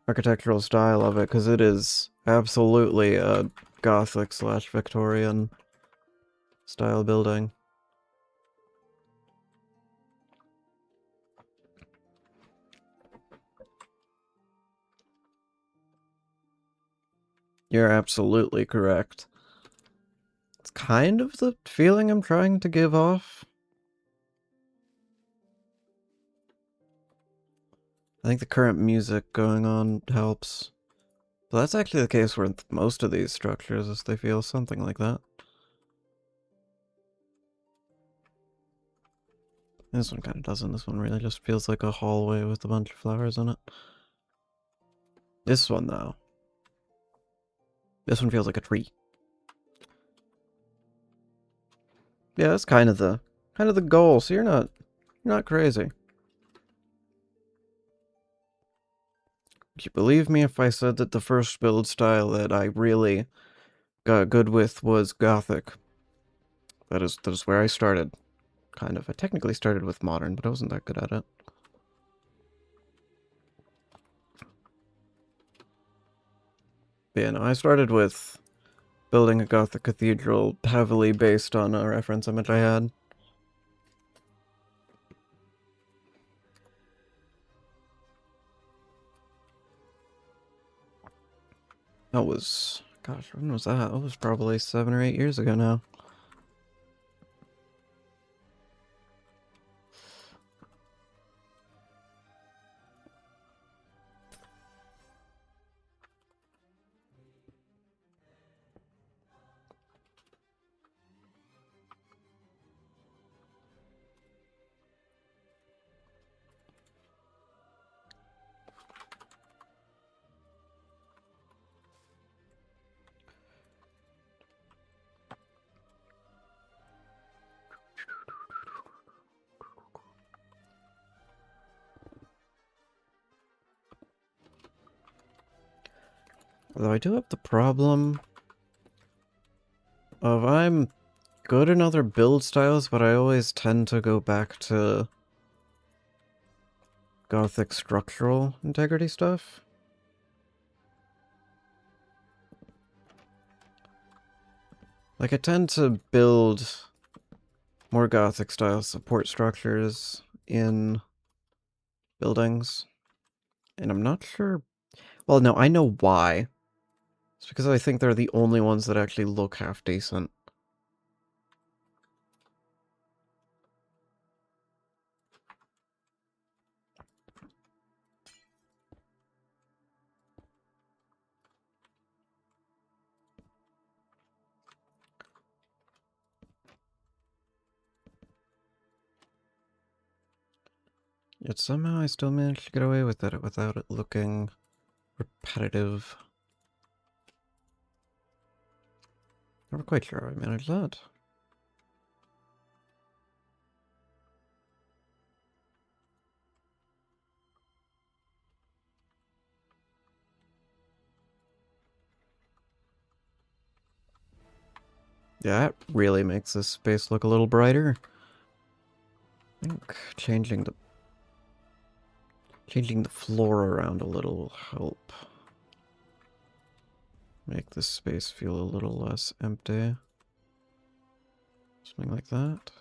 S1: architectural style of it, because it is absolutely a Gothic/Victorian style building. You're absolutely correct. It's kind of the feeling I'm trying to give off. I think the current music going on helps. But that's actually the case with most of these structures, is they feel something like that. This one kind of doesn't. This one really just feels like a hallway with a bunch of flowers in it. This one, though. This one feels like a tree. Yeah, that's kind of the goal. So you're not crazy. Would you believe me if I said that the first build style that I really got good with was Gothic? That is where I started. Kind of. I technically started with modern, but I wasn't that good at it. But yeah, no, I started with building a Gothic cathedral heavily based on a reference image I had. That was... Gosh, when was that? That was probably 7 or 8 years ago now. Although I do have the problem of I'm good in other build styles, but I always tend to go back to Gothic structural integrity stuff. Like, I tend to build more Gothic style support structures in buildings. And I'm not sure... Well, no, I know why. It's because I think they're the only ones that actually look half decent. Yet somehow I still managed to get away with it without it looking repetitive. Never quite sure how I managed that. Yeah, that really makes this space look a little brighter. I think changing the floor around a little will help make this space feel a little less empty. Something like that.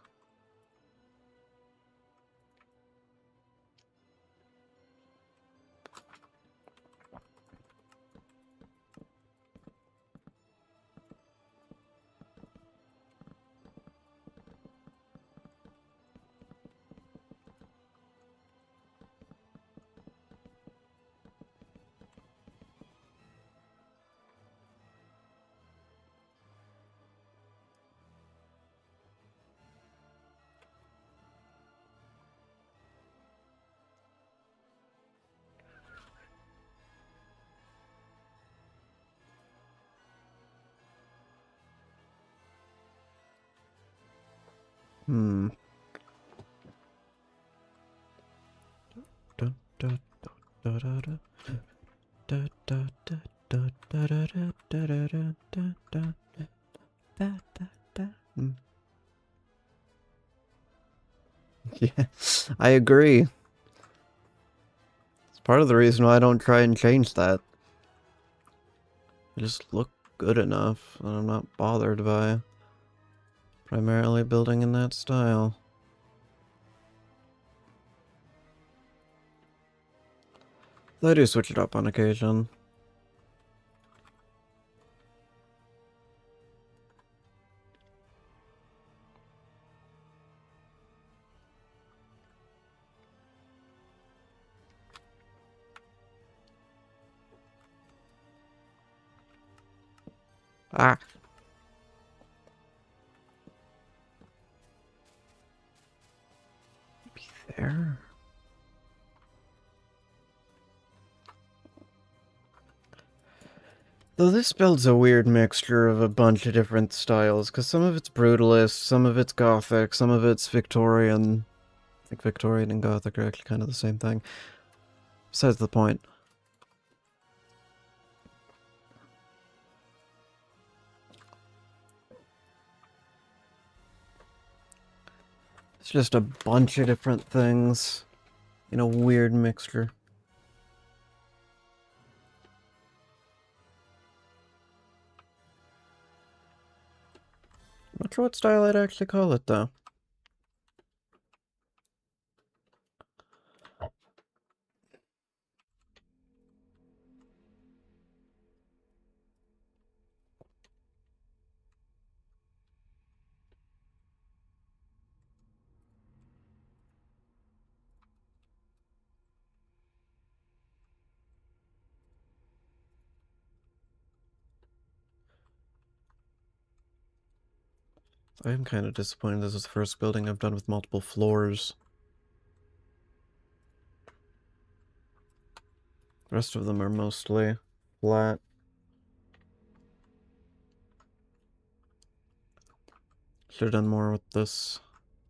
S1: Hmm. Yeah, I agree. It's part of the reason why I don't try and change that. They just look good enough, and I'm not bothered by primarily building in that style. Though I do switch it up on occasion. Ah! Be there. Though this build's a weird mixture of a bunch of different styles, because some of it's brutalist, some of it's gothic, some of it's Victorian. I think Victorian and gothic are actually kind of the same thing. Besides the point. It's just a bunch of different things in a weird mixture. Not sure what style I'd actually call it, though. I am kind of disappointed this is the first building I've done with multiple floors. The rest of them are mostly flat. Should have done more with this,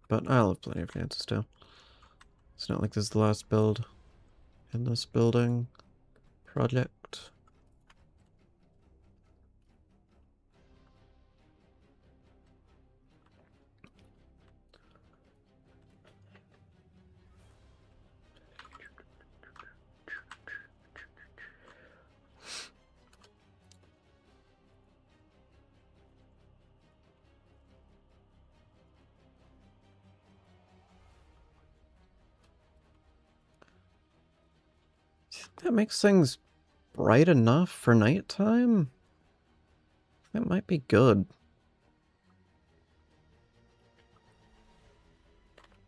S1: but I'll have plenty of chances to. It's not like this is the last build in this building project. That makes things bright enough for nighttime? That might be good.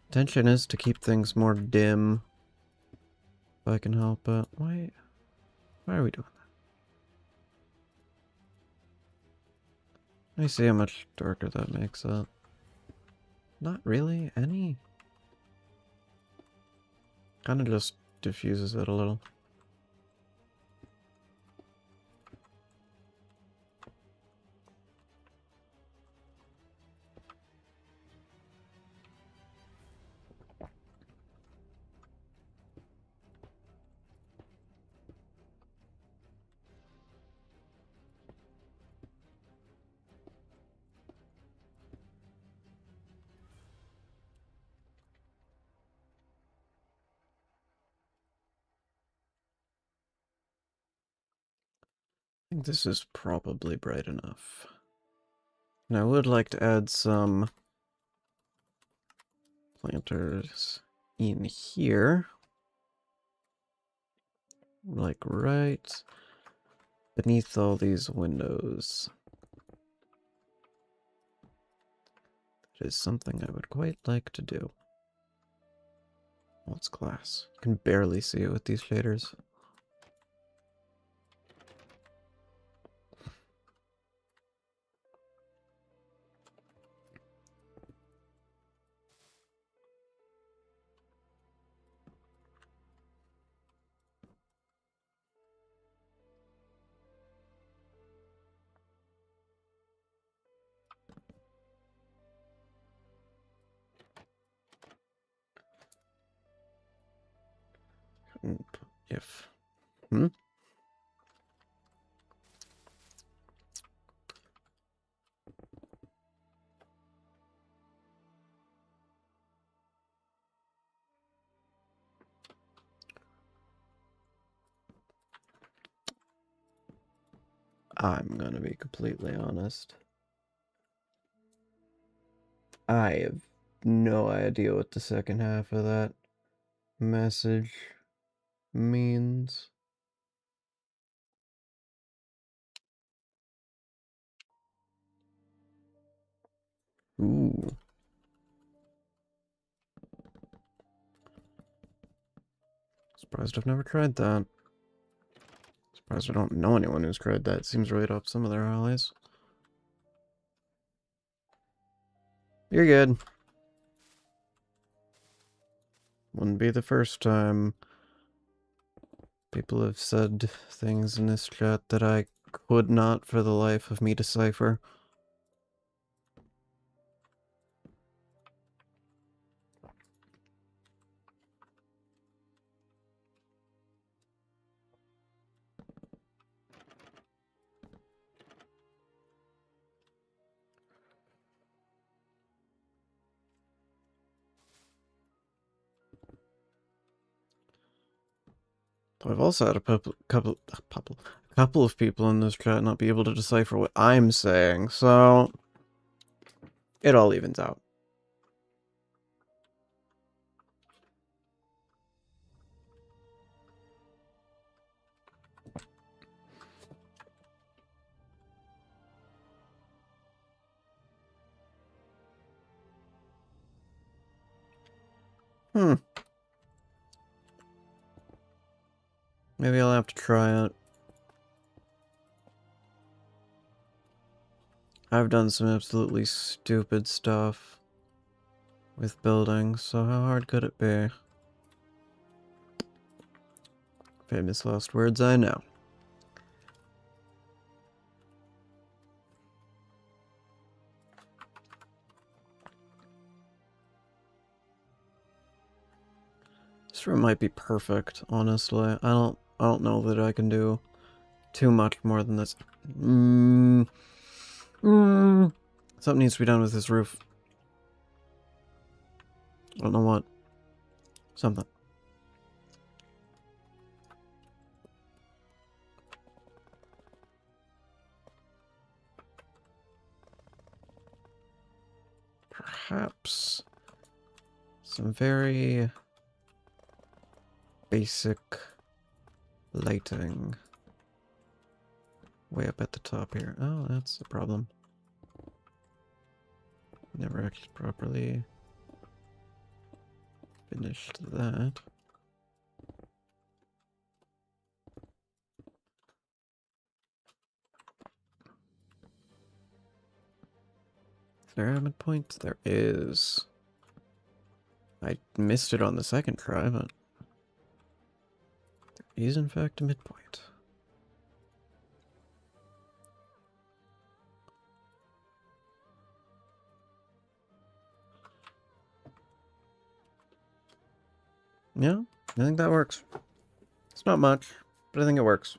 S1: Intention is to keep things more dim. If I can help it. Why are we doing that? Let me see how much darker that makes it. Not really any. Kind of just diffuses it a little. I think this is probably bright enough. And I would like to add some planters in here. Like right beneath all these windows. It is something I would quite like to do. Well, it's glass. You can barely see it with these shaders. If. Hmm? I'm gonna be completely honest. I have no idea what the second half of that message means. Ooh. Surprised I've never tried that. Surprised I don't know anyone who's tried that. Seems right up some of their alleys. You're good. Wouldn't be the first time. People have said things in this chat that I could not for the life of me decipher. I've also had a couple of people in this chat not be able to decipher what I'm saying, so it all evens out. Maybe I'll have to try it. I've done some absolutely stupid stuff with buildings, so how hard could it be? Famous last words, I know. This room might be perfect, honestly. I don't know that I can do too much more than this. Something needs to be done with this roof. I don't know what. Something. Perhaps some very basic lighting way up at the top here. Oh, that's a problem. Never actually properly finished that. Is there a midpoint? There is. I missed it on the second try, but there is in fact a midpoint. Yeah, I think that works. It's not much, but I think it works.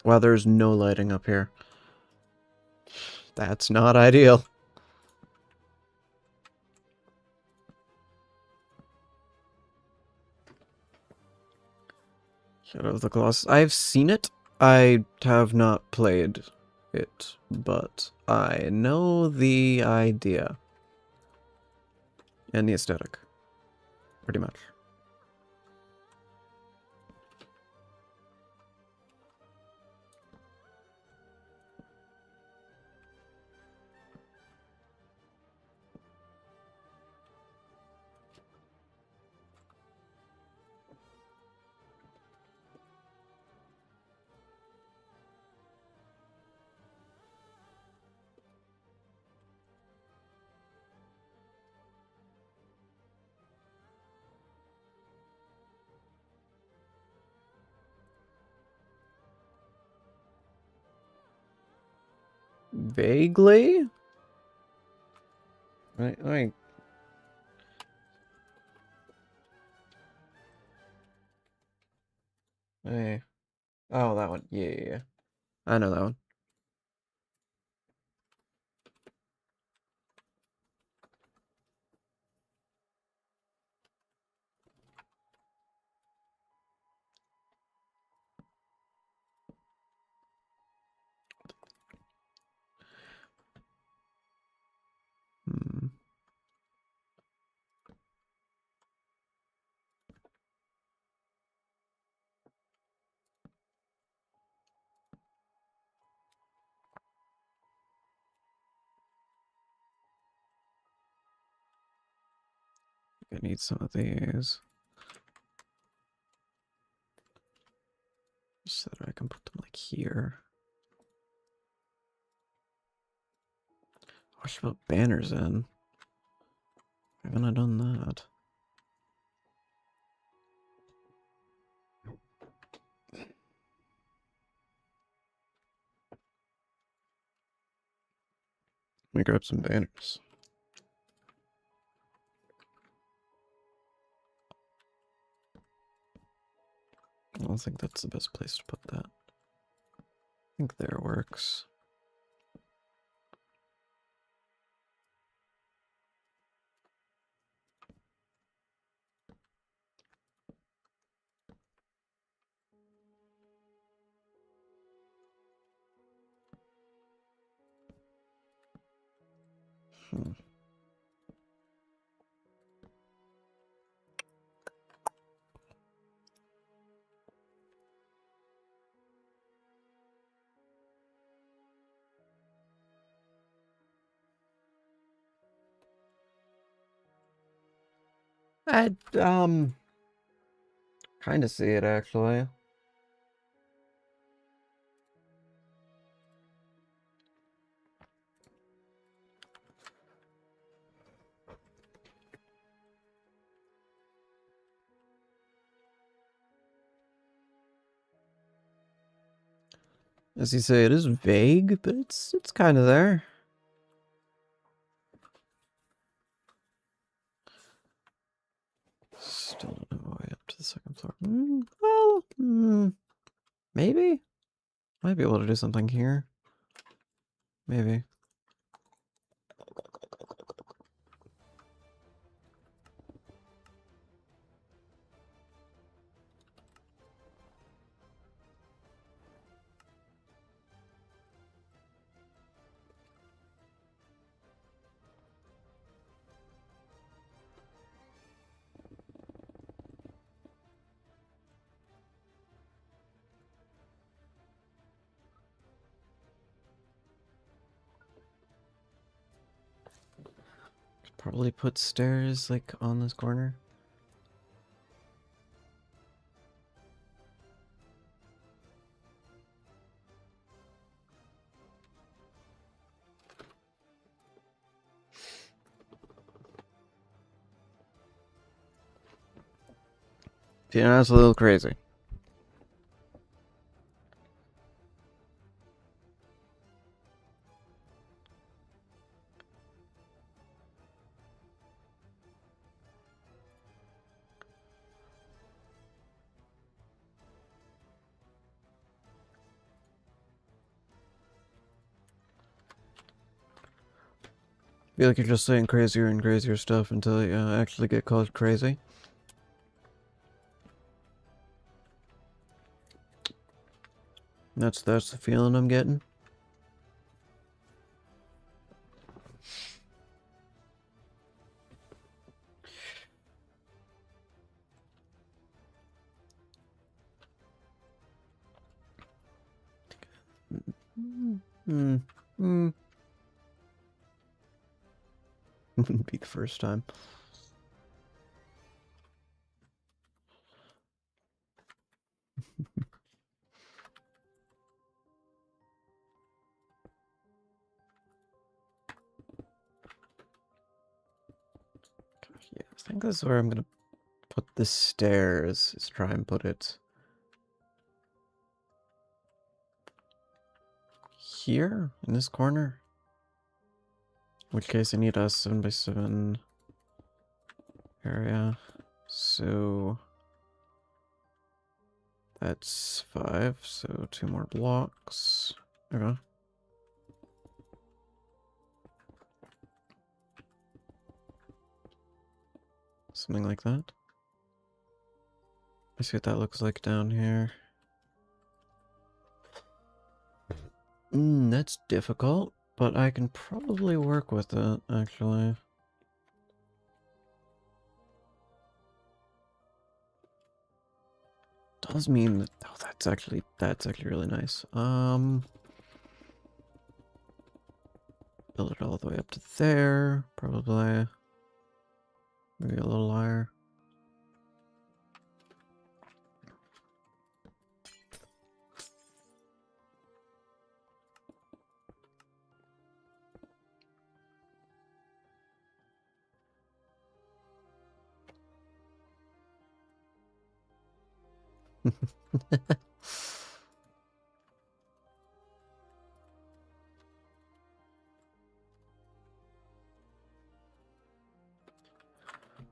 S1: Wow, there's no lighting up here. That's not ideal. Shadow of the Colossus. I've seen it. I have not played it, but I know the idea. And the aesthetic. Pretty much. Vaguely? Right. Hey. Oh, that one. Yeah. I know that one. need some of these. So that I can put them like here. I should put banners in. Why haven't I done that? Let me grab some banners. I don't think that's the best place to put that. I think there works. I kind of see it actually. As you say, it is vague, but it's kind of there. Still don't have a way up to the second floor. Maybe? Might be able to do something here. Maybe. Probably put stairs like on this corner. Yeah, that's a little crazy. I feel like you're just saying crazier and crazier stuff until you actually get called crazy. That's the feeling I'm getting. Wouldn't be the first time. Yeah, I think this is where I'm gonna put the stairs. Is try and put it here in this corner. In which case I need a 7x7 area. So that's 5, so 2 more blocks. Okay. Something like that. Let's see what that looks like down here. That's difficult, but I can probably work with it, actually. Does mean that, oh, that's actually really nice. Build it all the way up to there, probably. Maybe a little higher.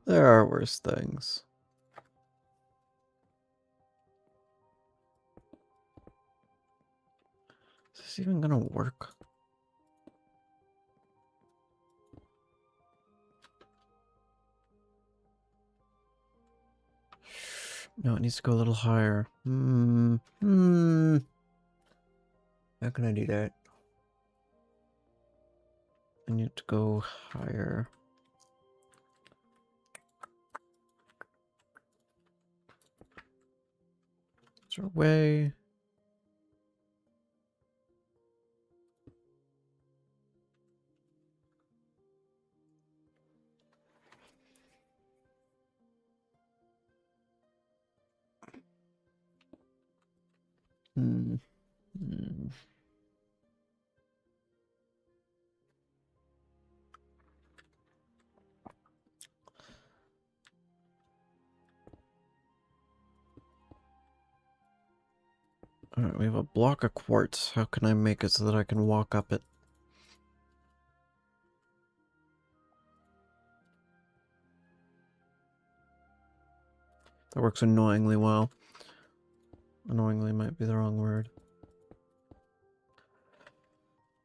S1: There are worse things. Is this even gonna work? No, it needs to go a little higher. How can I do that? I need to go higher. Is there a way? Alright, we have a block of quartz. How can I make it so that I can walk up it? That works annoyingly well. Annoyingly might be the wrong word.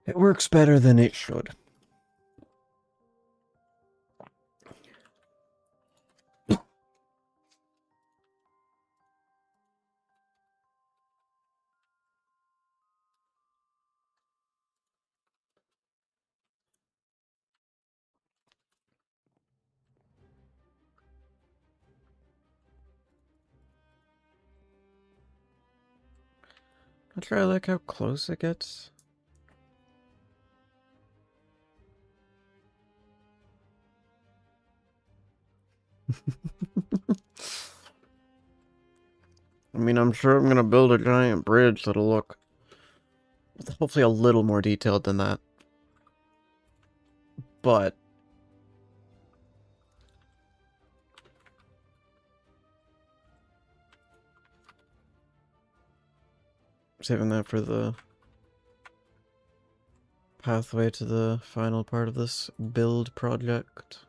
S1: It works better than it should. I try like how close it gets. I mean, I'm sure I'm gonna build a giant bridge that'll look hopefully a little more detailed than that. But saving that for the pathway to the final part of this build project.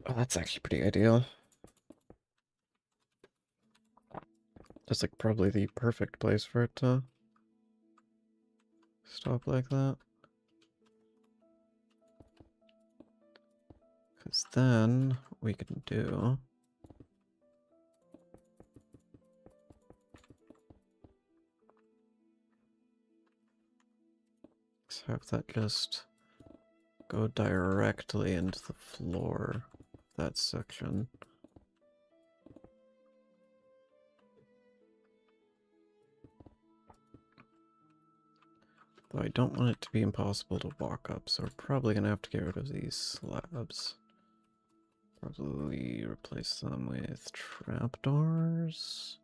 S1: Oh, that's actually pretty ideal. That's like probably the perfect place for it to stop like that. Because then we can do... let's have that just go directly into the floor, that section. Though I don't want it to be impossible to walk up, so we're probably going to have to get rid of these slabs. Probably replace them with trapdoors.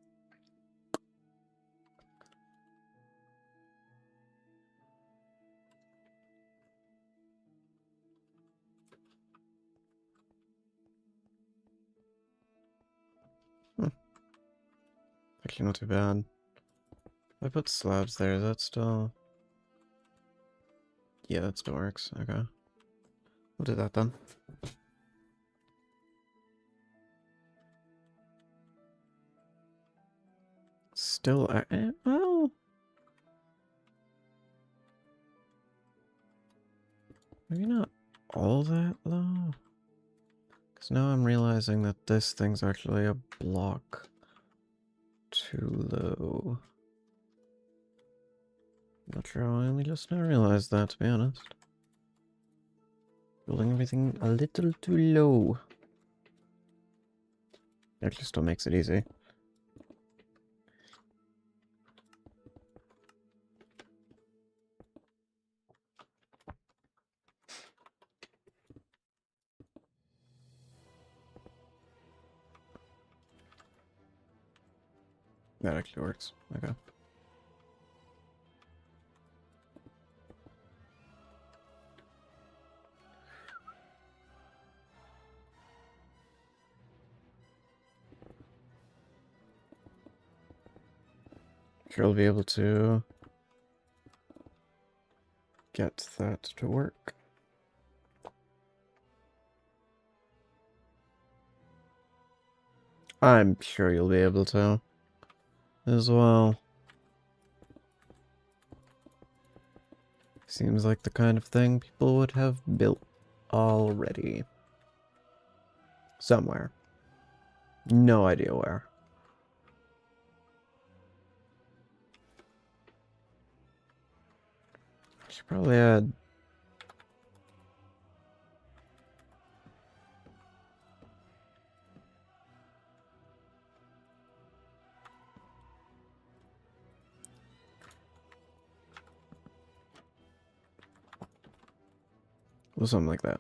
S1: Actually, not too bad. If I put slabs there, that still... yeah, that still works. Okay. We'll do that then. Still, well... maybe not all that, though. Because now I'm realizing that this thing's actually a block too low. Not sure how I only just now realized that, to be honest. Building everything a little too low. Actually still makes it easy. That actually works. Okay. Sure I'll be able to get that to work. I'm sure you'll be able to as well. Seems like the kind of thing people would have built already. Somewhere. No idea where. Should probably add... well, something like that.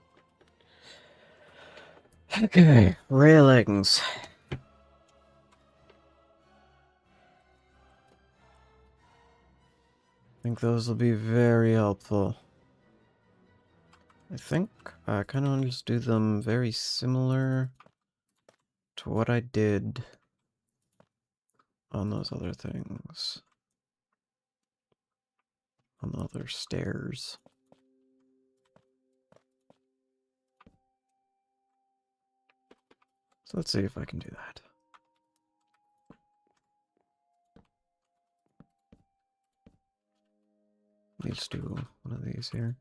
S1: Okay, railings. I think those will be very helpful. I think I kind of want to just do them very similar to what I did on those other things. On the other stairs. So let's see if I can do that. Let's do one of these here.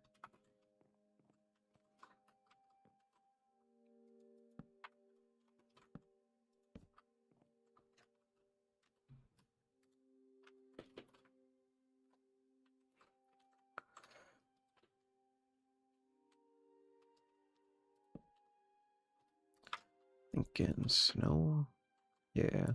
S1: Thinking snow. Yeah.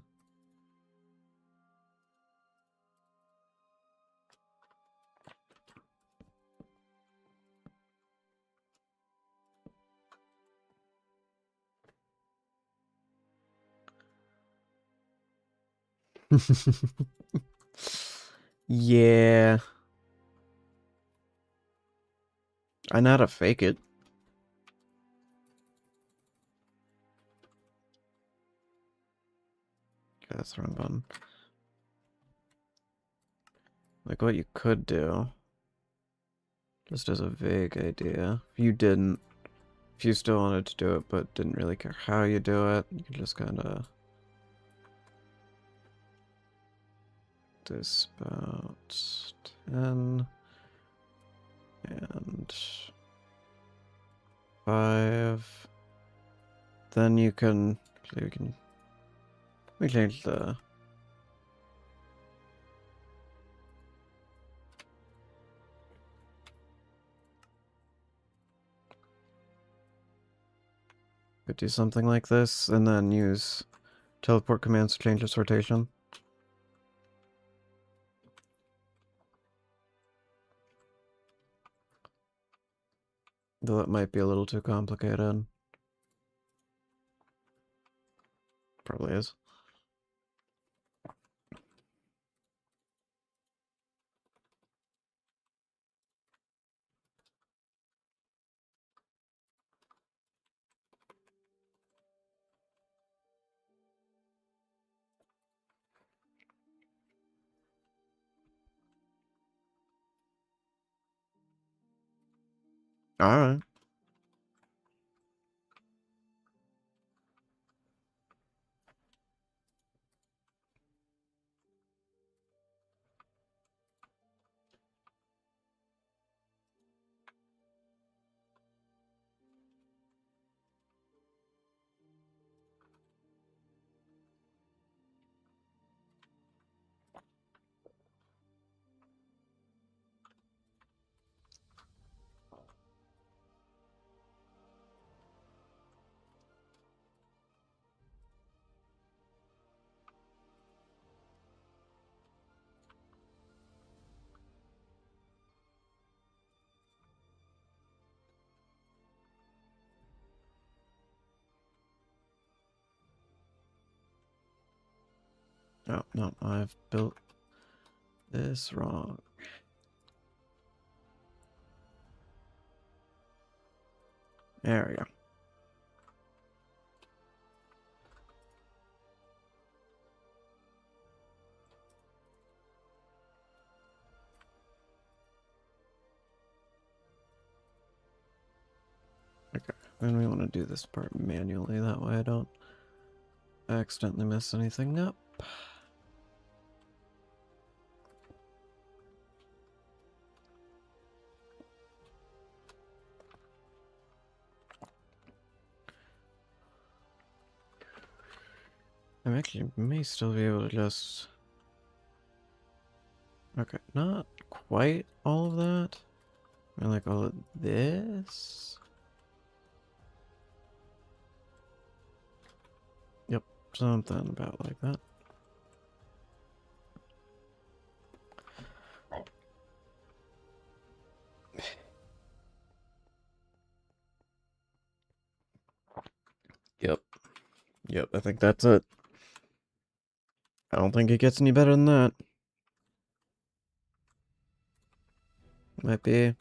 S1: Yeah. I know how to fake it. Okay, that's the wrong button. Like what you could do, just as a vague idea, if you didn't, if you still wanted to do it but didn't really care how you do it, you could just kind of this about 10 and 5. Then you can, actually we change the could do something like this, and then use teleport commands to change its rotation. Though it might be a little too complicated. Probably is. Alright. Oh, no, I've built this wrong. There we go. Okay, then we want to do this part manually, that way I don't accidentally mess anything up. I actually may still be able to just... Okay, not quite all of that. I like all of this. Yep, something about like that. Yep. Yep, I think that's it. I don't think it gets any better than that. Might be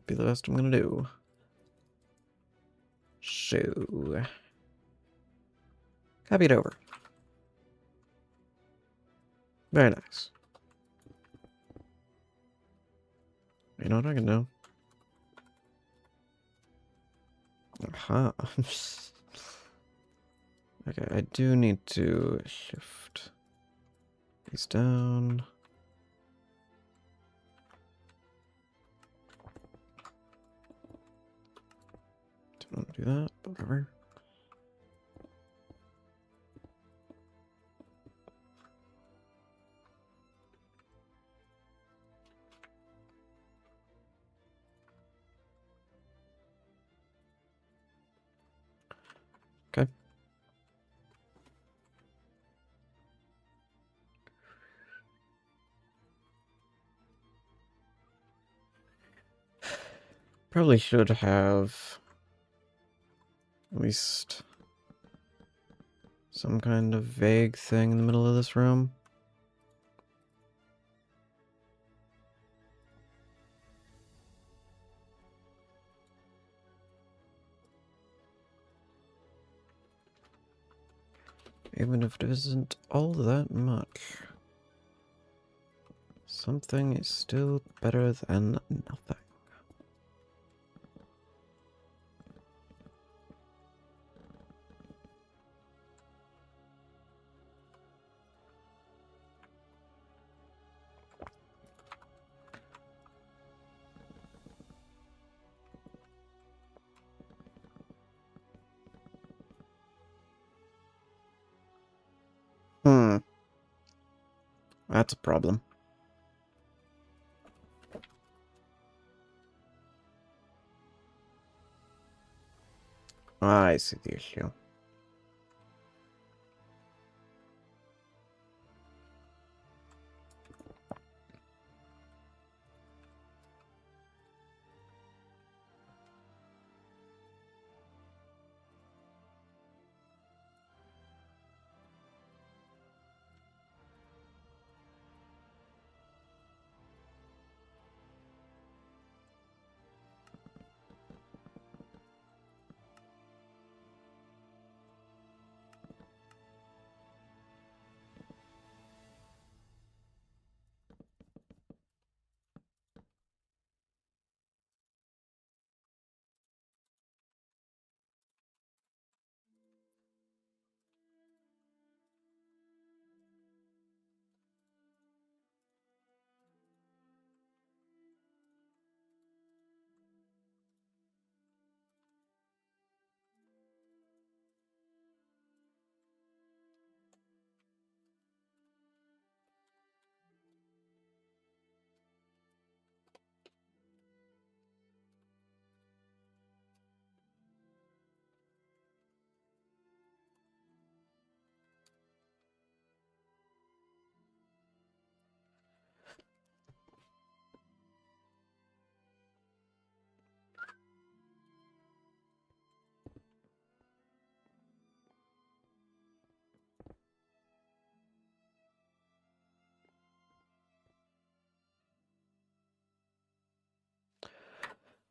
S1: the best I'm gonna do. So, copy it over. Very nice. You know what I can do? Aha. Okay, I do need to shift these down. Don't want to do that, but whatever. Okay. Probably should have at least some kind of vague thing in the middle of this room. Even if it isn't all that much. Something is still better than nothing. Hmm. That's a problem. I see the issue.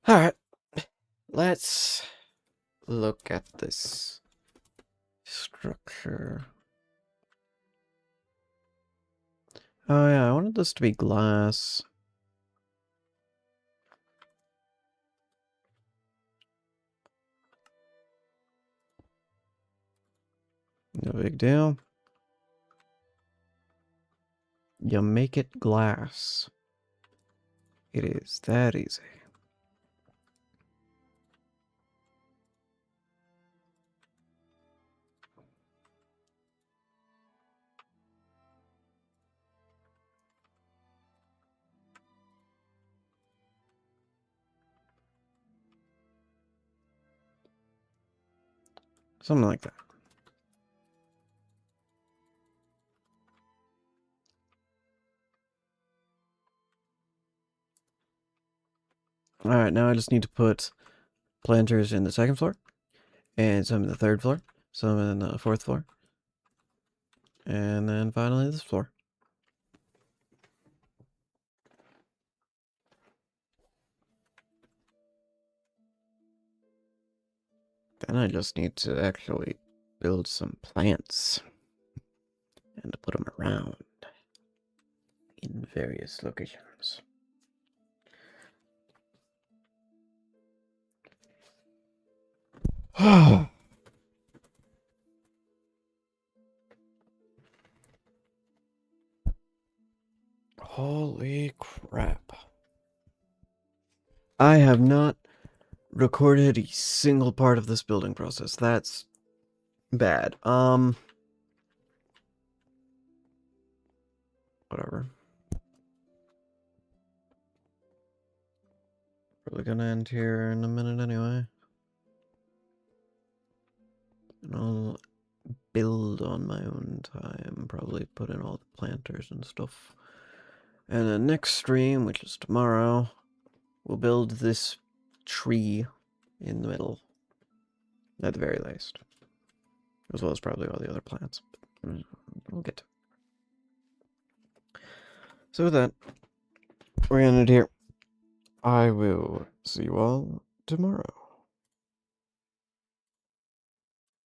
S1: Alright, let's look at this structure. Oh yeah, I wanted this to be glass. No big deal. You make it glass. It is that easy. Something like that. Alright, now I just need to put planters in the second floor, and some in the third floor, some in the fourth floor, and then finally this floor. Then I just need to actually build some plants and to put them around in various locations. Holy crap. I have not recorded a single part of this building process. That's bad. Whatever. Probably gonna end here in a minute anyway. And I'll build on my own time. Probably put in all the planters and stuff. And the next stream, which is tomorrow, we'll build this tree in the middle. At the very least. As well as probably all the other plants. But we'll get to it. So with that, we're gonna end it here. I will see you all tomorrow.